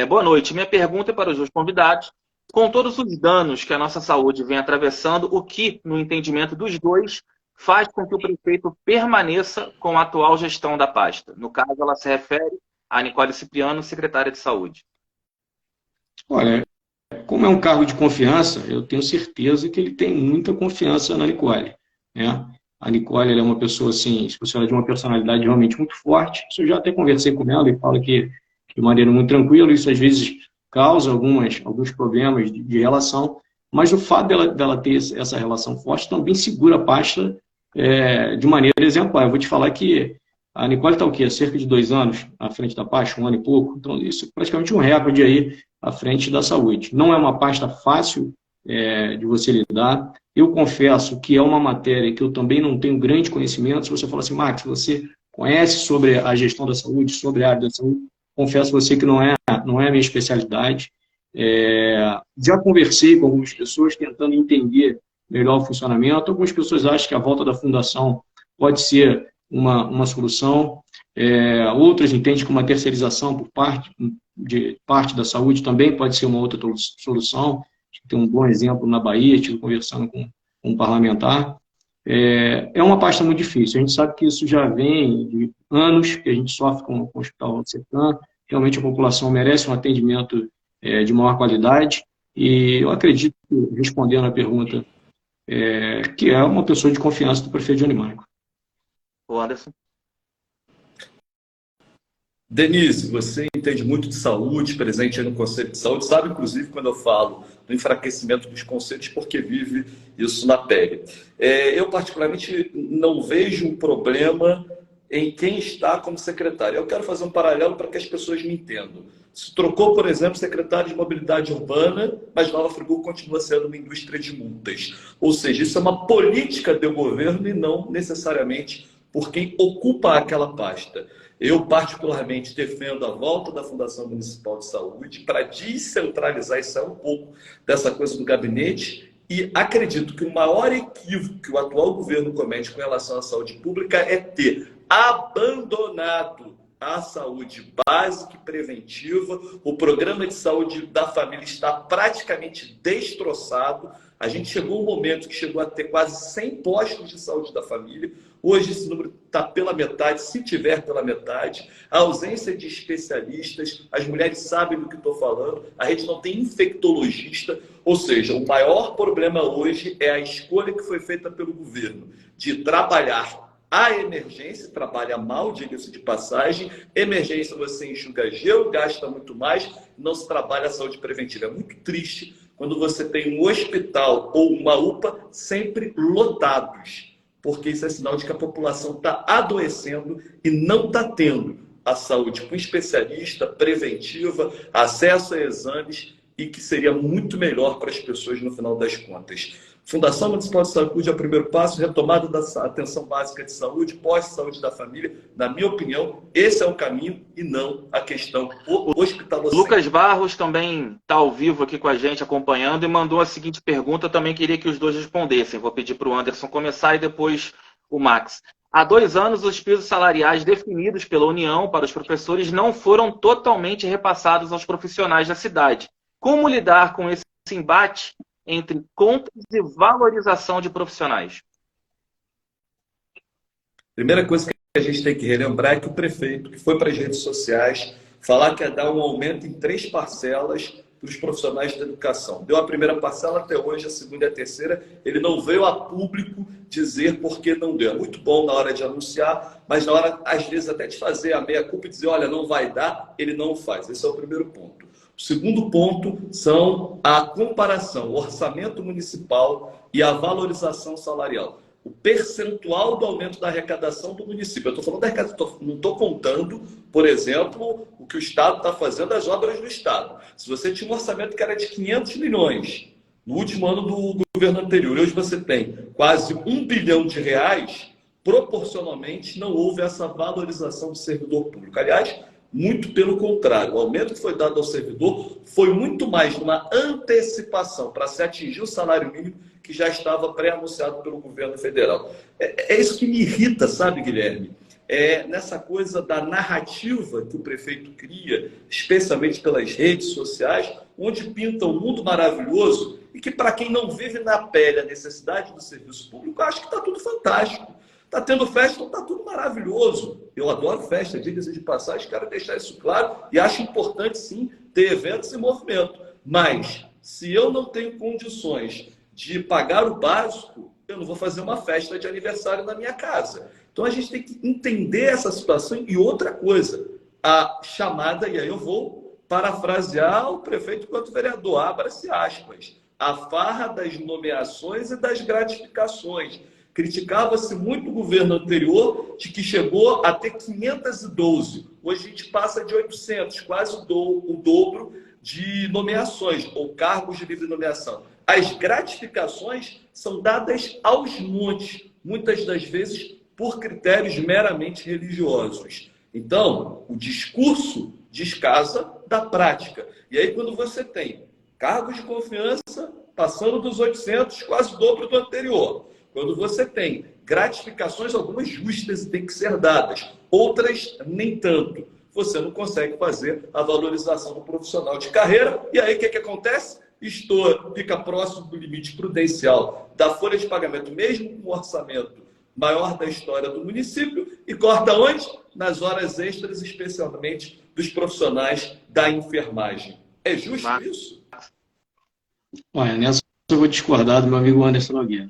Boa noite. Minha pergunta é para os dois convidados. Com todos os danos que a nossa saúde vem atravessando, o que, no entendimento dos dois, faz com que o prefeito permaneça com a atual gestão da pasta? No caso, ela se refere a Nicole Cipriano, secretária de Saúde. Olha, como é um cargo de confiança, eu tenho certeza que ele tem muita confiança na Nicole, né? A Nicole, ela é uma pessoa, assim, de uma personalidade realmente muito forte. Isso eu já até conversei com ela e falo que de maneira muito tranquila, isso às vezes causa alguns problemas de relação, mas o fato dela ter essa relação forte também segura a pasta de maneira exemplar. Eu vou te falar que a Nicole está o quê? Há cerca de 2 anos à frente da pasta, 1 ano e pouco. Então, isso é praticamente um recorde aí à frente da saúde. Não é uma pasta fácil de você lidar. Eu confesso que é uma matéria que eu também não tenho grande conhecimento. Se você fala assim, Max, você conhece sobre a gestão da saúde, sobre a área da saúde, confesso a você que não é a minha especialidade. Já conversei com algumas pessoas tentando entender melhor o funcionamento. Algumas pessoas acham que a volta da fundação pode ser uma solução. Outras entendem que uma terceirização por parte da saúde também pode ser uma outra solução. Tem um bom exemplo na Bahia, estive conversando com um parlamentar. É uma pasta muito difícil. A gente sabe que isso já vem de anos que a gente sofre com o Hospital Sertã. Realmente a população merece um atendimento de maior qualidade. E eu acredito, respondendo a pergunta que é uma pessoa de confiança do prefeito Johnny Maico. O Anderson. Denise, você entende muito de saúde, presente aí no Conselho de Saúde, sabe, inclusive, quando eu falo do enfraquecimento dos conselhos, porque vive isso na pele. Eu, particularmente, não vejo um problema em quem está como secretário. Eu quero fazer um paralelo para que as pessoas me entendam. Se trocou, por exemplo, secretário de Mobilidade Urbana, mas Nova Friburgo continua sendo uma indústria de multas. Ou seja, isso é uma política do governo e não necessariamente por quem ocupa aquela pasta. Eu, particularmente, defendo a volta da Fundação Municipal de Saúde para descentralizar e sair um pouco dessa coisa do gabinete, e acredito que o maior equívoco que o atual governo comete com relação à saúde pública é ter abandonado a saúde básica e preventiva. O programa de saúde da família está praticamente destroçado. A gente chegou um momento que chegou a ter quase 100 postos de saúde da família. Hoje esse número está pela metade, se tiver pela metade. A ausência de especialistas, as mulheres sabem do que estou falando, a gente não tem infectologista. Ou seja, o maior problema hoje é a escolha que foi feita pelo governo de trabalhar a emergência, trabalha mal, diga-se de passagem. Emergência você enxuga gelo, gasta muito mais, não se trabalha a saúde preventiva. É muito triste quando você tem um hospital ou uma UPA sempre lotados, porque isso é sinal de que a população está adoecendo e não está tendo a saúde com especialista, preventiva, acesso a exames, e que seria muito melhor para as pessoas no final das contas. Fundação Municipal de Saúde é o primeiro passo, retomada da atenção básica de saúde, pós-saúde da família. Na minha opinião, esse é o caminho e não a questão hospitalocêntrica. Lucas Barros também está ao vivo aqui com a gente, acompanhando, e mandou a seguinte pergunta. Eu também queria que os dois respondessem. Vou pedir para o Anderson começar e depois o Max. Há 2 anos, os pisos salariais definidos pela União para os professores não foram totalmente repassados aos profissionais da cidade. Como lidar com esse embate entre contas e valorização de profissionais? Primeira coisa que a gente tem que relembrar é que o prefeito, que foi para as redes sociais, falar que ia dar um aumento em 3 parcelas para os profissionais da educação. Deu a primeira parcela, até hoje, a segunda e a terceira. Ele não veio a público dizer por que não deu. É muito bom na hora de anunciar, mas na hora, às vezes, até de fazer a meia-culpa e dizer, olha, não vai dar, ele não faz. Esse é o primeiro ponto. O segundo ponto são a comparação, o orçamento municipal e a valorização salarial. O percentual do aumento da arrecadação do município. Eu estou falando da arrecadação, não estou contando, por exemplo, o que o Estado está fazendo, as obras do Estado. Se você tinha um orçamento que era de 500 milhões no último ano do governo anterior, hoje você tem quase R$1 bilhão, proporcionalmente não houve essa valorização do servidor público. Aliás, muito pelo contrário, o aumento que foi dado ao servidor foi muito mais uma antecipação para se atingir o salário mínimo que já estava pré-anunciado pelo governo federal. É isso que me irrita, sabe, Guilherme? Nessa coisa da narrativa que o prefeito cria, especialmente pelas redes sociais, onde pinta um mundo maravilhoso e que, para quem não vive na pele a necessidade do serviço público, acha que está tudo fantástico. Está tendo festa, então está tudo maravilhoso. Eu adoro festa, diga-se de passagem, quero deixar isso claro e acho importante, sim, ter eventos e movimento. Mas, se eu não tenho condições de pagar o básico, eu não vou fazer uma festa de aniversário na minha casa. Então, a gente tem que entender essa situação. E outra coisa, a chamada, e aí eu vou parafrasear o prefeito quanto vereador, abra-se aspas, a farra das nomeações e das gratificações. Criticava-se muito o governo anterior de que chegou a ter 512. Hoje a gente passa de 800, quase o dobro de nomeações ou cargos de livre nomeação. As gratificações são dadas aos montes, muitas das vezes por critérios meramente religiosos. Então, o discurso descasa da prática. E aí, quando você tem cargos de confiança passando dos 800, quase o dobro do anterior. Quando você tem gratificações, algumas justas e têm que ser dadas, outras nem tanto. Você não consegue fazer a valorização do profissional de carreira. E aí o que acontece? Fica próximo do limite prudencial da folha de pagamento, mesmo com o orçamento maior da história do município, e corta onde? Nas horas extras, especialmente dos profissionais da enfermagem. É justo isso? Olha, nessa eu vou discordar do meu amigo Anderson Nogueira.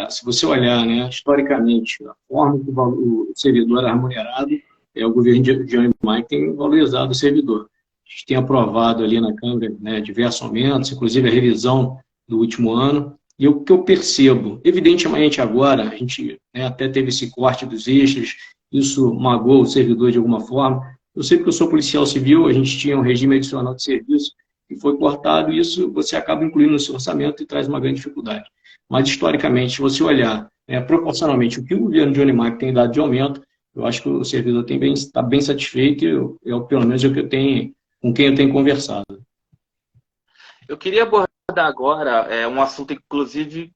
Se você olhar, né, historicamente, a forma que o servidor era remunerado, o governo de Johnny Mike tem valorizado o servidor. A gente tem aprovado ali na Câmara, né, diversos aumentos, inclusive a revisão do último ano. E o que eu percebo, evidentemente agora, a gente, né, até teve esse corte dos extras, isso magoou o servidor de alguma forma. Eu sei que eu sou policial civil, a gente tinha um regime adicional de serviço que foi cortado, e isso você acaba incluindo no seu orçamento e traz uma grande dificuldade. Mas, historicamente, se você olhar proporcionalmente o que o governo de Johnny Mike tem dado de aumento, eu acho que o servidor está bem satisfeito, e pelo menos é o que eu tenho, com quem eu tenho conversado. Eu queria abordar agora um assunto, inclusive,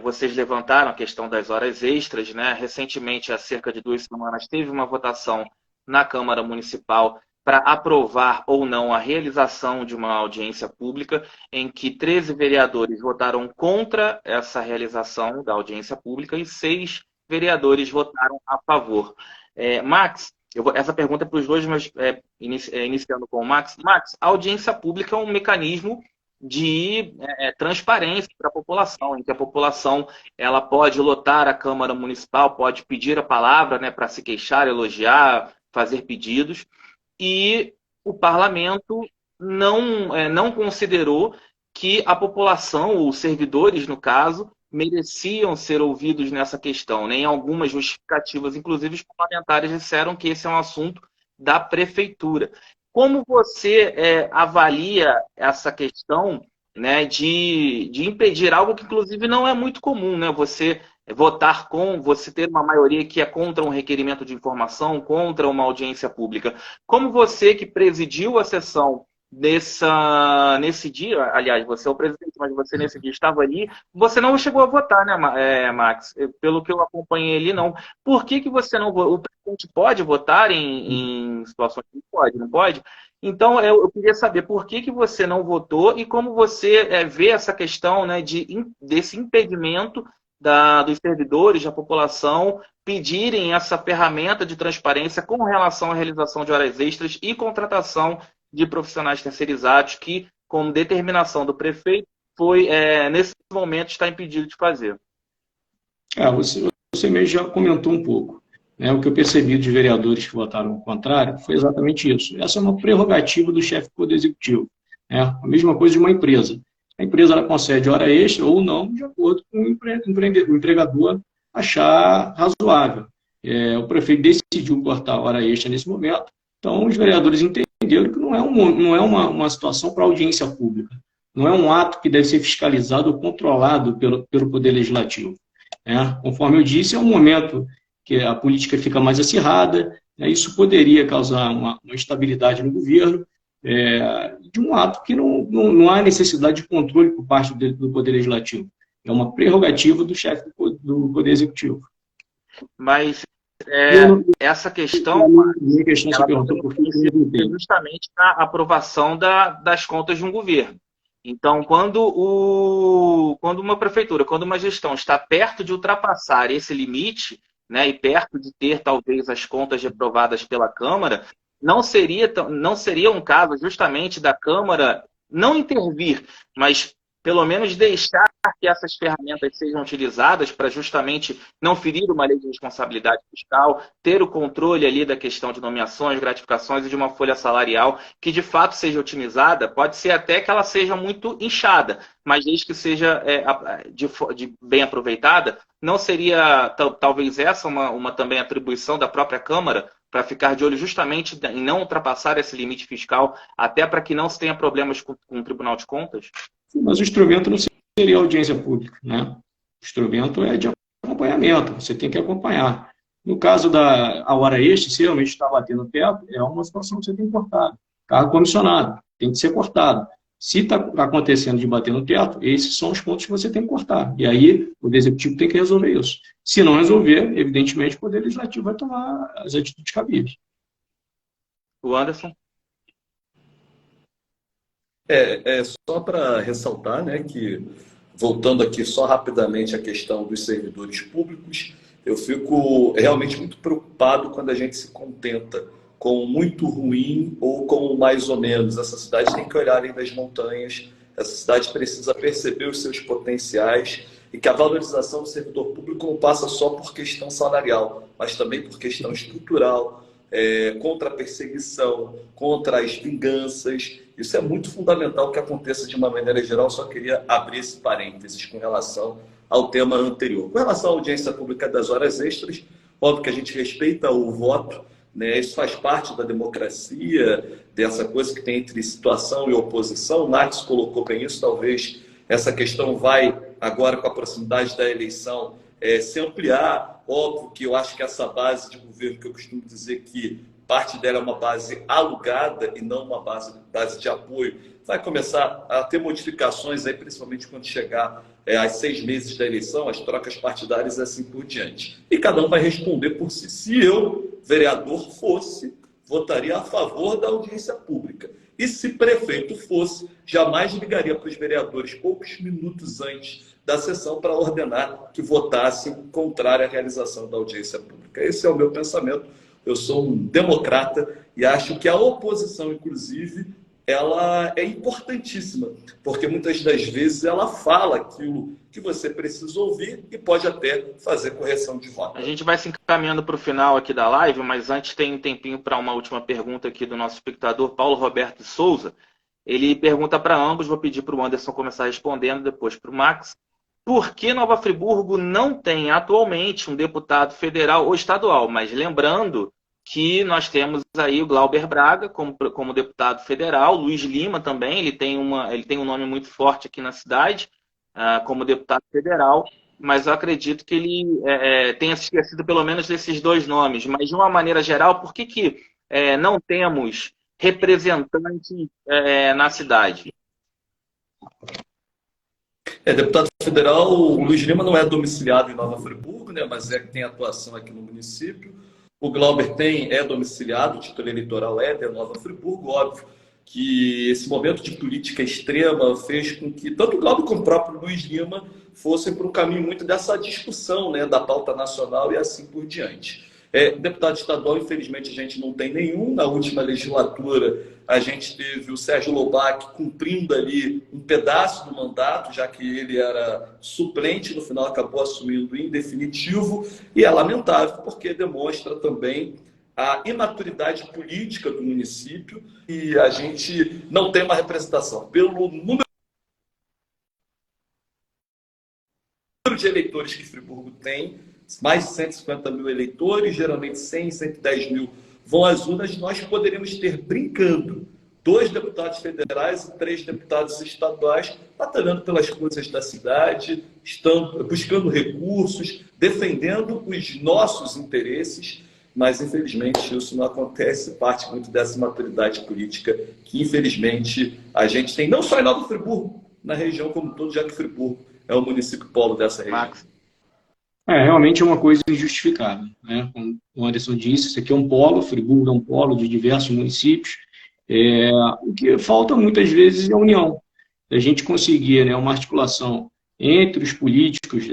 vocês levantaram a questão das horas extras, né? Recentemente, há cerca de 2 semanas, teve uma votação na Câmara Municipal para aprovar ou não a realização de uma audiência pública, em que 13 vereadores votaram contra essa realização da audiência pública e 6 vereadores votaram a favor. Max, essa pergunta é para os dois, mas iniciando com o Max. Max, a audiência pública é um mecanismo de transparência para a população, em que a população ela pode lotar a Câmara Municipal, pode pedir a palavra, né, para se queixar, elogiar, fazer pedidos, e o parlamento não considerou que a população, ou os servidores, no caso, mereciam ser ouvidos nessa questão. Nem algumas justificativas, inclusive os parlamentares disseram que esse é um assunto da prefeitura. Como você avalia essa questão, né, de impedir algo que, inclusive, não é muito comum, né? Você você ter uma maioria que é contra um requerimento de informação, contra uma audiência pública. Como você que presidiu a sessão nesse dia, aliás, você é o presidente, mas você nesse dia estava ali, você não chegou a votar, né, Max? Pelo que eu acompanhei ali, não. Por que você não votou? O presidente pode votar em situações que pode, não pode? Então, eu queria saber por que você não votou e como você vê essa questão, né, desse impedimento dos servidores, da população, pedirem essa ferramenta de transparência com relação à realização de horas extras e contratação de profissionais terceirizados que, com determinação do prefeito, nesse momento está impedido de fazer. Você mesmo já comentou um pouco. Né? O que eu percebi de vereadores que votaram ao contrário foi exatamente isso. Essa é uma prerrogativa do chefe do Poder Executivo. Né? A mesma coisa de uma empresa. A empresa ela concede hora extra ou não, de acordo com o empregador achar razoável. O prefeito decidiu cortar a hora extra nesse momento, então os vereadores entenderam que não é uma situação para audiência pública, não é um ato que deve ser fiscalizado ou controlado pelo Poder Legislativo. Conforme eu disse, é um momento que a política fica mais acirrada, isso poderia causar uma instabilidade no governo, de um ato que não há necessidade de controle por parte do Poder Legislativo. É uma prerrogativa do chefe do Poder Executivo. Mas essa questão, justamente na aprovação das contas de um governo. Então, quando uma prefeitura, quando uma gestão está perto de ultrapassar esse limite, né, e perto de ter, talvez, as contas reprovadas pela Câmara, não seria um caso justamente da Câmara não intervir, mas pelo menos deixar que essas ferramentas sejam utilizadas para justamente não ferir uma lei de responsabilidade fiscal, ter o controle ali da questão de nomeações, gratificações e de uma folha salarial que de fato seja otimizada, pode ser até que ela seja muito inchada, mas desde que seja de bem aproveitada, não seria talvez essa uma também atribuição da própria Câmara para ficar de olho justamente em não ultrapassar esse limite fiscal, até para que não se tenha problemas com o Tribunal de Contas? Mas o instrumento não seria audiência pública, né? O instrumento é de acompanhamento, você tem que acompanhar. No caso da hora extra, se realmente está batendo o teto, é uma situação que você tem que cortar. Cargo comissionado, tem que ser cortado. Se está acontecendo de bater no teto, esses são os pontos que você tem que cortar. E aí, o Poder Executivo tem que resolver isso. Se não resolver, evidentemente, o Poder Legislativo vai tomar as atitudes cabíveis. O Anderson? Só para ressaltar, né, que, voltando aqui só rapidamente à questão dos servidores públicos, eu fico realmente muito preocupado quando a gente se contenta com muito ruim ou com mais ou menos. Essa cidade tem que olhar além das montanhas Essa cidade precisa perceber os seus potenciais e que a valorização do servidor público não passa só por questão salarial, mas também por questão estrutural, contra a perseguição, contra as vinganças. Isso é muito fundamental que aconteça de uma maneira geral. Só queria abrir esse parênteses com relação ao tema anterior. Com relação à audiência pública das horas extras, óbvio que a gente respeita o voto, né? Isso faz parte da democracia, dessa coisa que tem entre situação e oposição. O Max colocou bem isso, talvez essa questão vai, agora com a proximidade da eleição, se ampliar. Óbvio que eu acho que essa base de governo, que eu costumo dizer que parte dela é uma base alugada e não uma base de apoio, vai começar a ter modificações, aí, principalmente quando chegar aos 6 meses da eleição, as trocas partidárias e assim por diante. E cada um vai responder por si. Se eu, vereador, fosse, votaria a favor da audiência pública. E se prefeito fosse, jamais ligaria para os vereadores poucos minutos antes da sessão para ordenar que votassem contrário à realização da audiência pública. Esse é o meu pensamento. Eu sou um democrata e acho que a oposição, inclusive, ela é importantíssima, porque muitas das vezes ela fala aquilo que você precisa ouvir e pode até fazer correção de rota. A gente vai se encaminhando para o final aqui da live, mas antes tem um tempinho para uma última pergunta aqui do nosso espectador, Paulo Roberto Souza. Ele pergunta para ambos, vou pedir para o Anderson começar respondendo, depois para o Max. Por que Nova Friburgo não tem atualmente um deputado federal ou estadual? Mas lembrando que nós temos aí o Glauber Braga como deputado federal, Luiz Lima também, ele tem um nome muito forte aqui na cidade, como deputado federal, mas eu acredito que ele tenha se esquecido pelo menos desses 2 nomes. Mas, de uma maneira geral, por que não temos representantes na cidade? Deputado federal, o Luiz Lima não é domiciliado em Nova Friburgo, né, mas tem atuação aqui no município. O Glauber é domiciliado, o título eleitoral de Nova Friburgo. Óbvio que esse momento de política extrema fez com que tanto o Glauber como o próprio Luiz Lima fossem para um caminho muito dessa discussão, né, da pauta nacional e assim por diante. Deputado estadual, infelizmente, a gente não tem nenhum. Na última legislatura, a gente teve o Sérgio Lobac cumprindo ali um pedaço do mandato, já que ele era suplente, no final acabou assumindo em definitivo, e é lamentável, porque demonstra também a imaturidade política do município, e a gente não tem uma representação. Pelo número de eleitores que Friburgo tem, mais de 150 mil eleitores, geralmente 100, 110 mil vão às urnas, nós poderíamos ter, brincando, 2 deputados federais e 3 deputados estaduais, batalhando pelas coisas da cidade, buscando recursos, defendendo os nossos interesses, mas infelizmente isso não acontece, parte muito dessa maturidade política que infelizmente a gente tem, não só em Nova Friburgo, na região como todo, já que Friburgo é o município polo dessa região. Max. Realmente é uma coisa injustificável, né? Como o Anderson disse, isso aqui é um polo, Friburgo é um polo de diversos municípios. O que falta muitas vezes é a união. A gente conseguir, né, uma articulação entre os políticos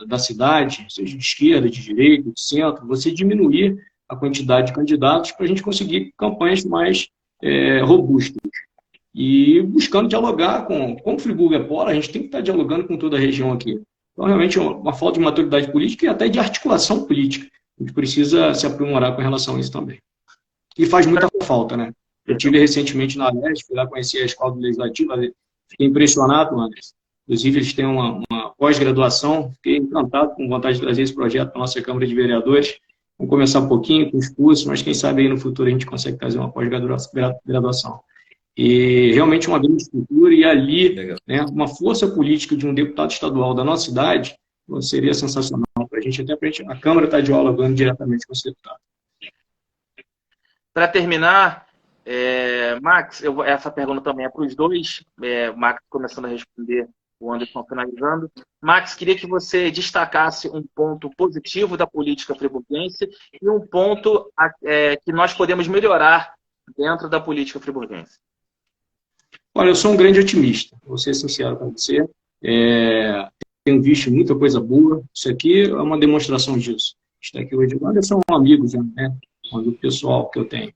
da cidade, seja de esquerda, de direita, de centro, você diminuir a quantidade de candidatos para a gente conseguir campanhas mais robustas. E buscando dialogar como Friburgo é polo, a gente tem que estar dialogando com toda a região aqui. Então, realmente, é uma falta de maturidade política e até de articulação política. A gente precisa se aprimorar com relação a isso também. E faz muita falta, né? Eu estive recentemente na Leste, fui lá conhecer a Escola Legislativa, fiquei impressionado, Anderson. Inclusive, eles têm uma pós-graduação, fiquei encantado, com vontade de trazer esse projeto para a nossa Câmara de Vereadores. Vamos começar um pouquinho com os cursos, mas quem sabe aí no futuro a gente consegue trazer uma pós-graduação. E realmente uma grande estrutura, e ali, né, uma força política de um deputado estadual da nossa cidade seria sensacional para a gente, até para a Câmara estar dialogando diretamente com esse deputado. Para terminar, Max, essa pergunta também é para os dois, Max começando a responder, o Anderson finalizando. Max, queria que você destacasse um ponto positivo da política friburguense e um ponto que nós podemos melhorar dentro da política friburguense. Olha, eu sou um grande otimista, vou ser sincero com você. Tenho visto muita coisa boa. Isso aqui é uma demonstração disso. Está aqui hoje. Agora são amigos, né? Um amigo pessoal que eu tenho.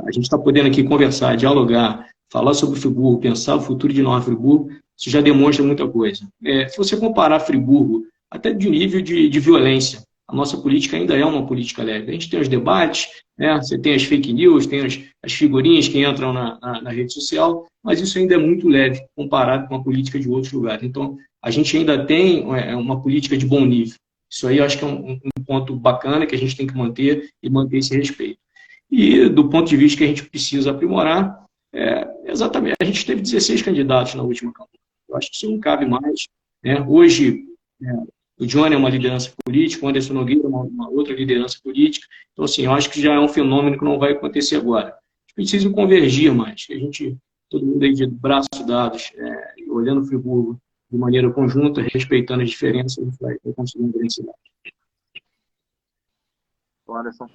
A gente está podendo aqui conversar, dialogar, falar sobre Friburgo, pensar o futuro de Nova Friburgo, isso já demonstra muita coisa. Se você comparar Friburgo, até de nível de violência, a nossa política ainda é uma política leve. A gente tem os debates, né? Você tem as fake news, tem as figurinhas que entram na rede social, mas isso ainda é muito leve comparado com a política de outros lugares. Então, a gente ainda tem uma política de bom nível. Isso aí eu acho que é um ponto bacana que a gente tem que manter e manter esse respeito. E do ponto de vista que a gente precisa aprimorar, exatamente, a gente teve 16 candidatos na última campanha. Eu acho que isso não cabe mais, né? Hoje, o Johnny é uma liderança política, o Anderson Nogueira é uma outra liderança política. Então, assim, eu acho que já é um fenômeno que não vai acontecer agora. A gente precisa convergir mais, que a gente, todo mundo aí de braços dados, olhando o Friburgo de maneira conjunta, respeitando as diferenças, a gente vai conseguir uma grande cidade. Anderson.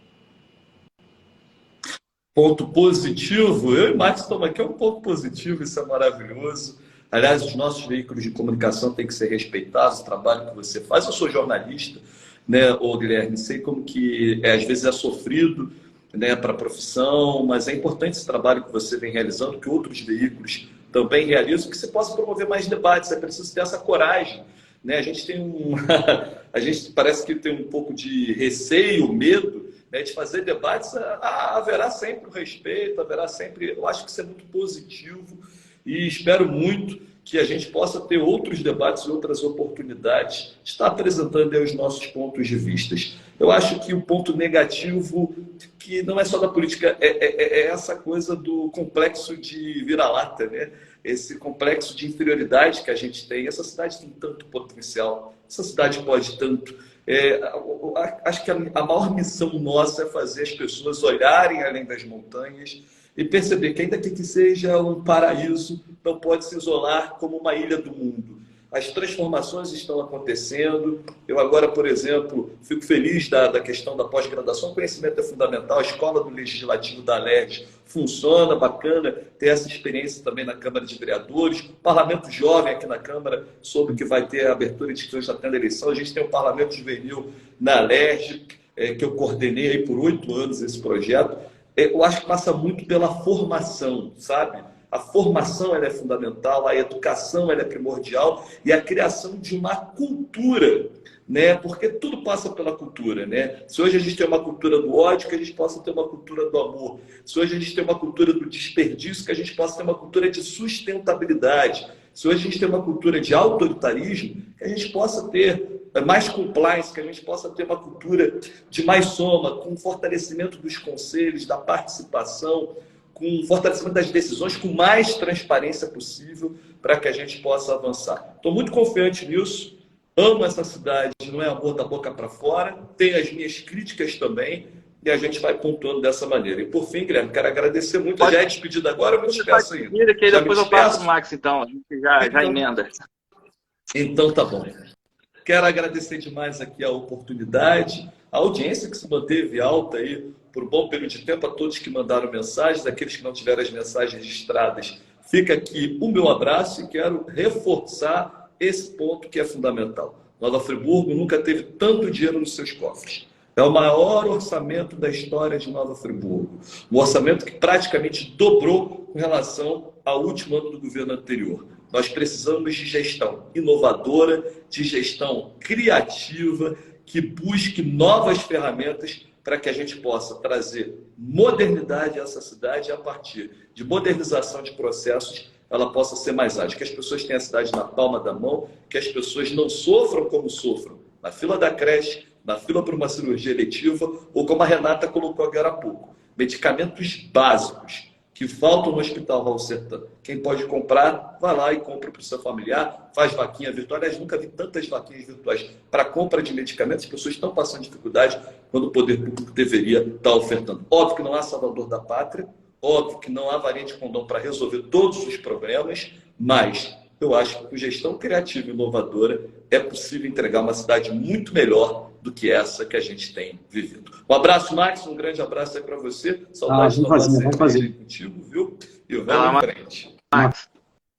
Ponto positivo, eu e o Max estamos aqui, é um ponto positivo, isso é maravilhoso. Aliás, os nossos veículos de comunicação têm que ser respeitados, o trabalho que você faz. Eu sou jornalista, né, Guilherme, sei como que às vezes é sofrido, né, para a profissão, mas é importante esse trabalho que você vem realizando, que outros veículos também realizam, que você possa promover mais debates. É preciso ter essa coragem, né? A gente tem a gente parece que tem um pouco de receio, medo, né, de fazer debates. Haverá sempre o respeito, haverá sempre. Eu acho que isso é muito positivo e espero muito que a gente possa ter outros debates e outras oportunidades de estar apresentando aí os nossos pontos de vista. Eu acho que o ponto negativo, que não é só da política, é essa coisa do complexo de vira-lata, né? Esse complexo de inferioridade que a gente tem. Essa cidade tem tanto potencial, essa cidade pode tanto. Acho que a maior missão nossa é fazer as pessoas olharem além das montanhas e perceber que, ainda que seja um paraíso, não pode se isolar como uma ilha do mundo. As transformações estão acontecendo. Eu agora, por exemplo, fico feliz da questão da pós-graduação. Conhecimento é fundamental. A Escola do Legislativo da Alerj funciona, bacana ter essa experiência também na Câmara de Vereadores. Parlamento Jovem aqui na Câmara, soube que vai ter a abertura de inscrições até a eleição. A gente tem o Parlamento Juvenil na Alerj, que eu coordenei aí por 8 anos esse projeto. Eu acho que passa muito pela formação, sabe? A formação ela é fundamental, a educação ela é primordial e a criação de uma cultura, né? Porque tudo passa pela cultura, né? Se hoje a gente tem uma cultura do ódio, que a gente possa ter uma cultura do amor. Se hoje a gente tem uma cultura do desperdício, que a gente possa ter uma cultura de sustentabilidade. Se hoje a gente tem uma cultura de autoritarismo, que a gente possa ter mais compliance, que a gente possa ter uma cultura de mais soma, com fortalecimento dos conselhos, da participação, com fortalecimento das decisões, com mais transparência possível, para que a gente possa avançar. Estou muito confiante nisso, amo essa cidade, não é amor da boca para fora, tenho as minhas críticas também, e a gente vai pontuando dessa maneira. E por fim, Guilherme, quero agradecer muito. Já é despedida agora, eu me despeço ainda. Que depois eu passo o Max, então. A gente já emenda. Então tá bom. Quero agradecer demais aqui a oportunidade, a audiência que se manteve alta aí por um bom período de tempo, a todos que mandaram mensagens, aqueles que não tiveram as mensagens registradas. Fica aqui o meu abraço e quero reforçar esse ponto que é fundamental. Nova Friburgo nunca teve tanto dinheiro nos seus cofres. É o maior orçamento da história de Nova Friburgo. Um orçamento que praticamente dobrou com relação ao último ano do governo anterior. Nós precisamos de gestão inovadora, de gestão criativa, que busque novas ferramentas para que a gente possa trazer modernidade a essa cidade e, a partir de modernização de processos, ela possa ser mais ágil. Que as pessoas tenham a cidade na palma da mão, que as pessoas não sofram como sofram na fila da creche, na fila para uma cirurgia eletiva, ou como a Renata colocou agora há pouco, medicamentos básicos que faltam no Hospital Raul Sertã. Quem pode comprar, vai lá e compra para o seu familiar, faz vaquinha virtual. Aliás, nunca vi tantas vaquinhas virtuais para compra de medicamentos. As pessoas estão passando dificuldade quando o poder público deveria estar ofertando. Óbvio que não há salvador da pátria, óbvio que não há variante condom para resolver todos os problemas, mas eu acho que com gestão criativa e inovadora é possível entregar uma cidade muito melhor do que essa que a gente tem vivido. Um abraço, Max, um grande abraço aí para você. Saudade de vamos fazer contigo, viu? E vamos em frente. Max.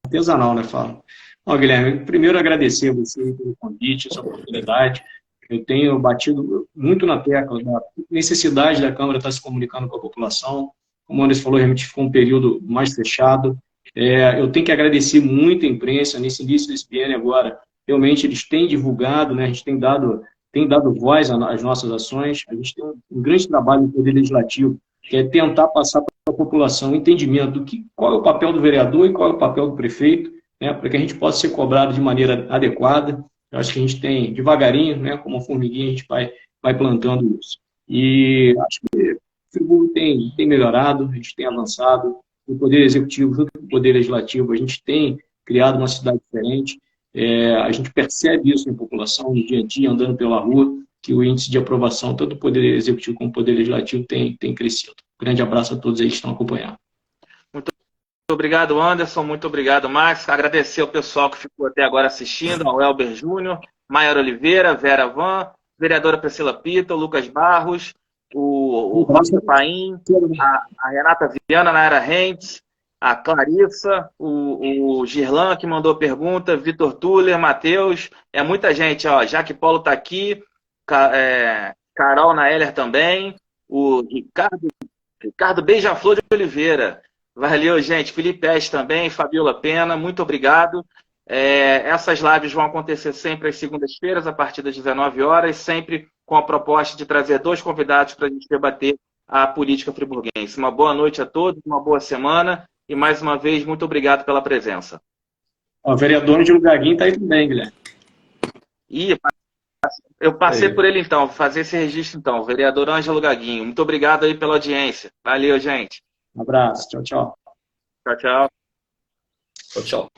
Artesanal, né, Fala? Bom, Guilherme, primeiro agradecer a você pelo convite, essa oportunidade. Eu tenho batido muito na tecla da necessidade da Câmara estar se comunicando com a população. Como o Anderson falou, realmente ficou um período mais fechado. Eu tenho que agradecer muito a imprensa nesse início desse biênio agora. Realmente eles têm divulgado, né? A gente tem dado voz às nossas ações. A gente tem um grande trabalho no Poder Legislativo, que é tentar passar para a população o entendimento qual é o papel do vereador e qual é o papel do prefeito, né? Para que a gente possa ser cobrado de maneira adequada. Eu acho que a gente tem, devagarinho, né? Como uma formiguinha, a gente vai plantando isso. E acho que o Friburgo tem melhorado, a gente tem avançado. O Poder Executivo, junto com o Poder Legislativo, a gente tem criado uma cidade diferente. A gente percebe isso na população, no dia a dia, andando pela rua, que o índice de aprovação, tanto do Poder Executivo como do Poder Legislativo, tem crescido. Grande abraço a todos aí que estão acompanhando. Muito obrigado, Anderson. Muito obrigado, Max. Agradecer ao pessoal que ficou até agora assistindo, ao Elber Júnior, Maior Oliveira, Vera Van, vereadora Priscila Pita, o Lucas Barros, o Rocha Paim, a Renata Viana, a Nayara Rentes, a Clarissa, o Girlan, que mandou pergunta, Vitor Tuller, Matheus, muita gente, ó, Jaque Paulo está aqui, Carol Naeller também, o Ricardo Beija-Flor de Oliveira, valeu, gente, Felipe S também, Fabiola Pena, muito obrigado. Essas lives vão acontecer sempre às segundas-feiras, a partir das 19 horas, sempre com a proposta de trazer 2 convidados para a gente debater a política friburguense. Uma boa noite a todos, uma boa semana e, mais uma vez, muito obrigado pela presença. O vereador Ângelo Gaguinho está aí também, Guilherme. Eu passei por ele, então, vou fazer esse registro, então. Vereador Ângelo Gaguinho, muito obrigado aí pela audiência. Valeu, gente. Um abraço. Tchau, tchau. Tchau, tchau. Tchau, tchau.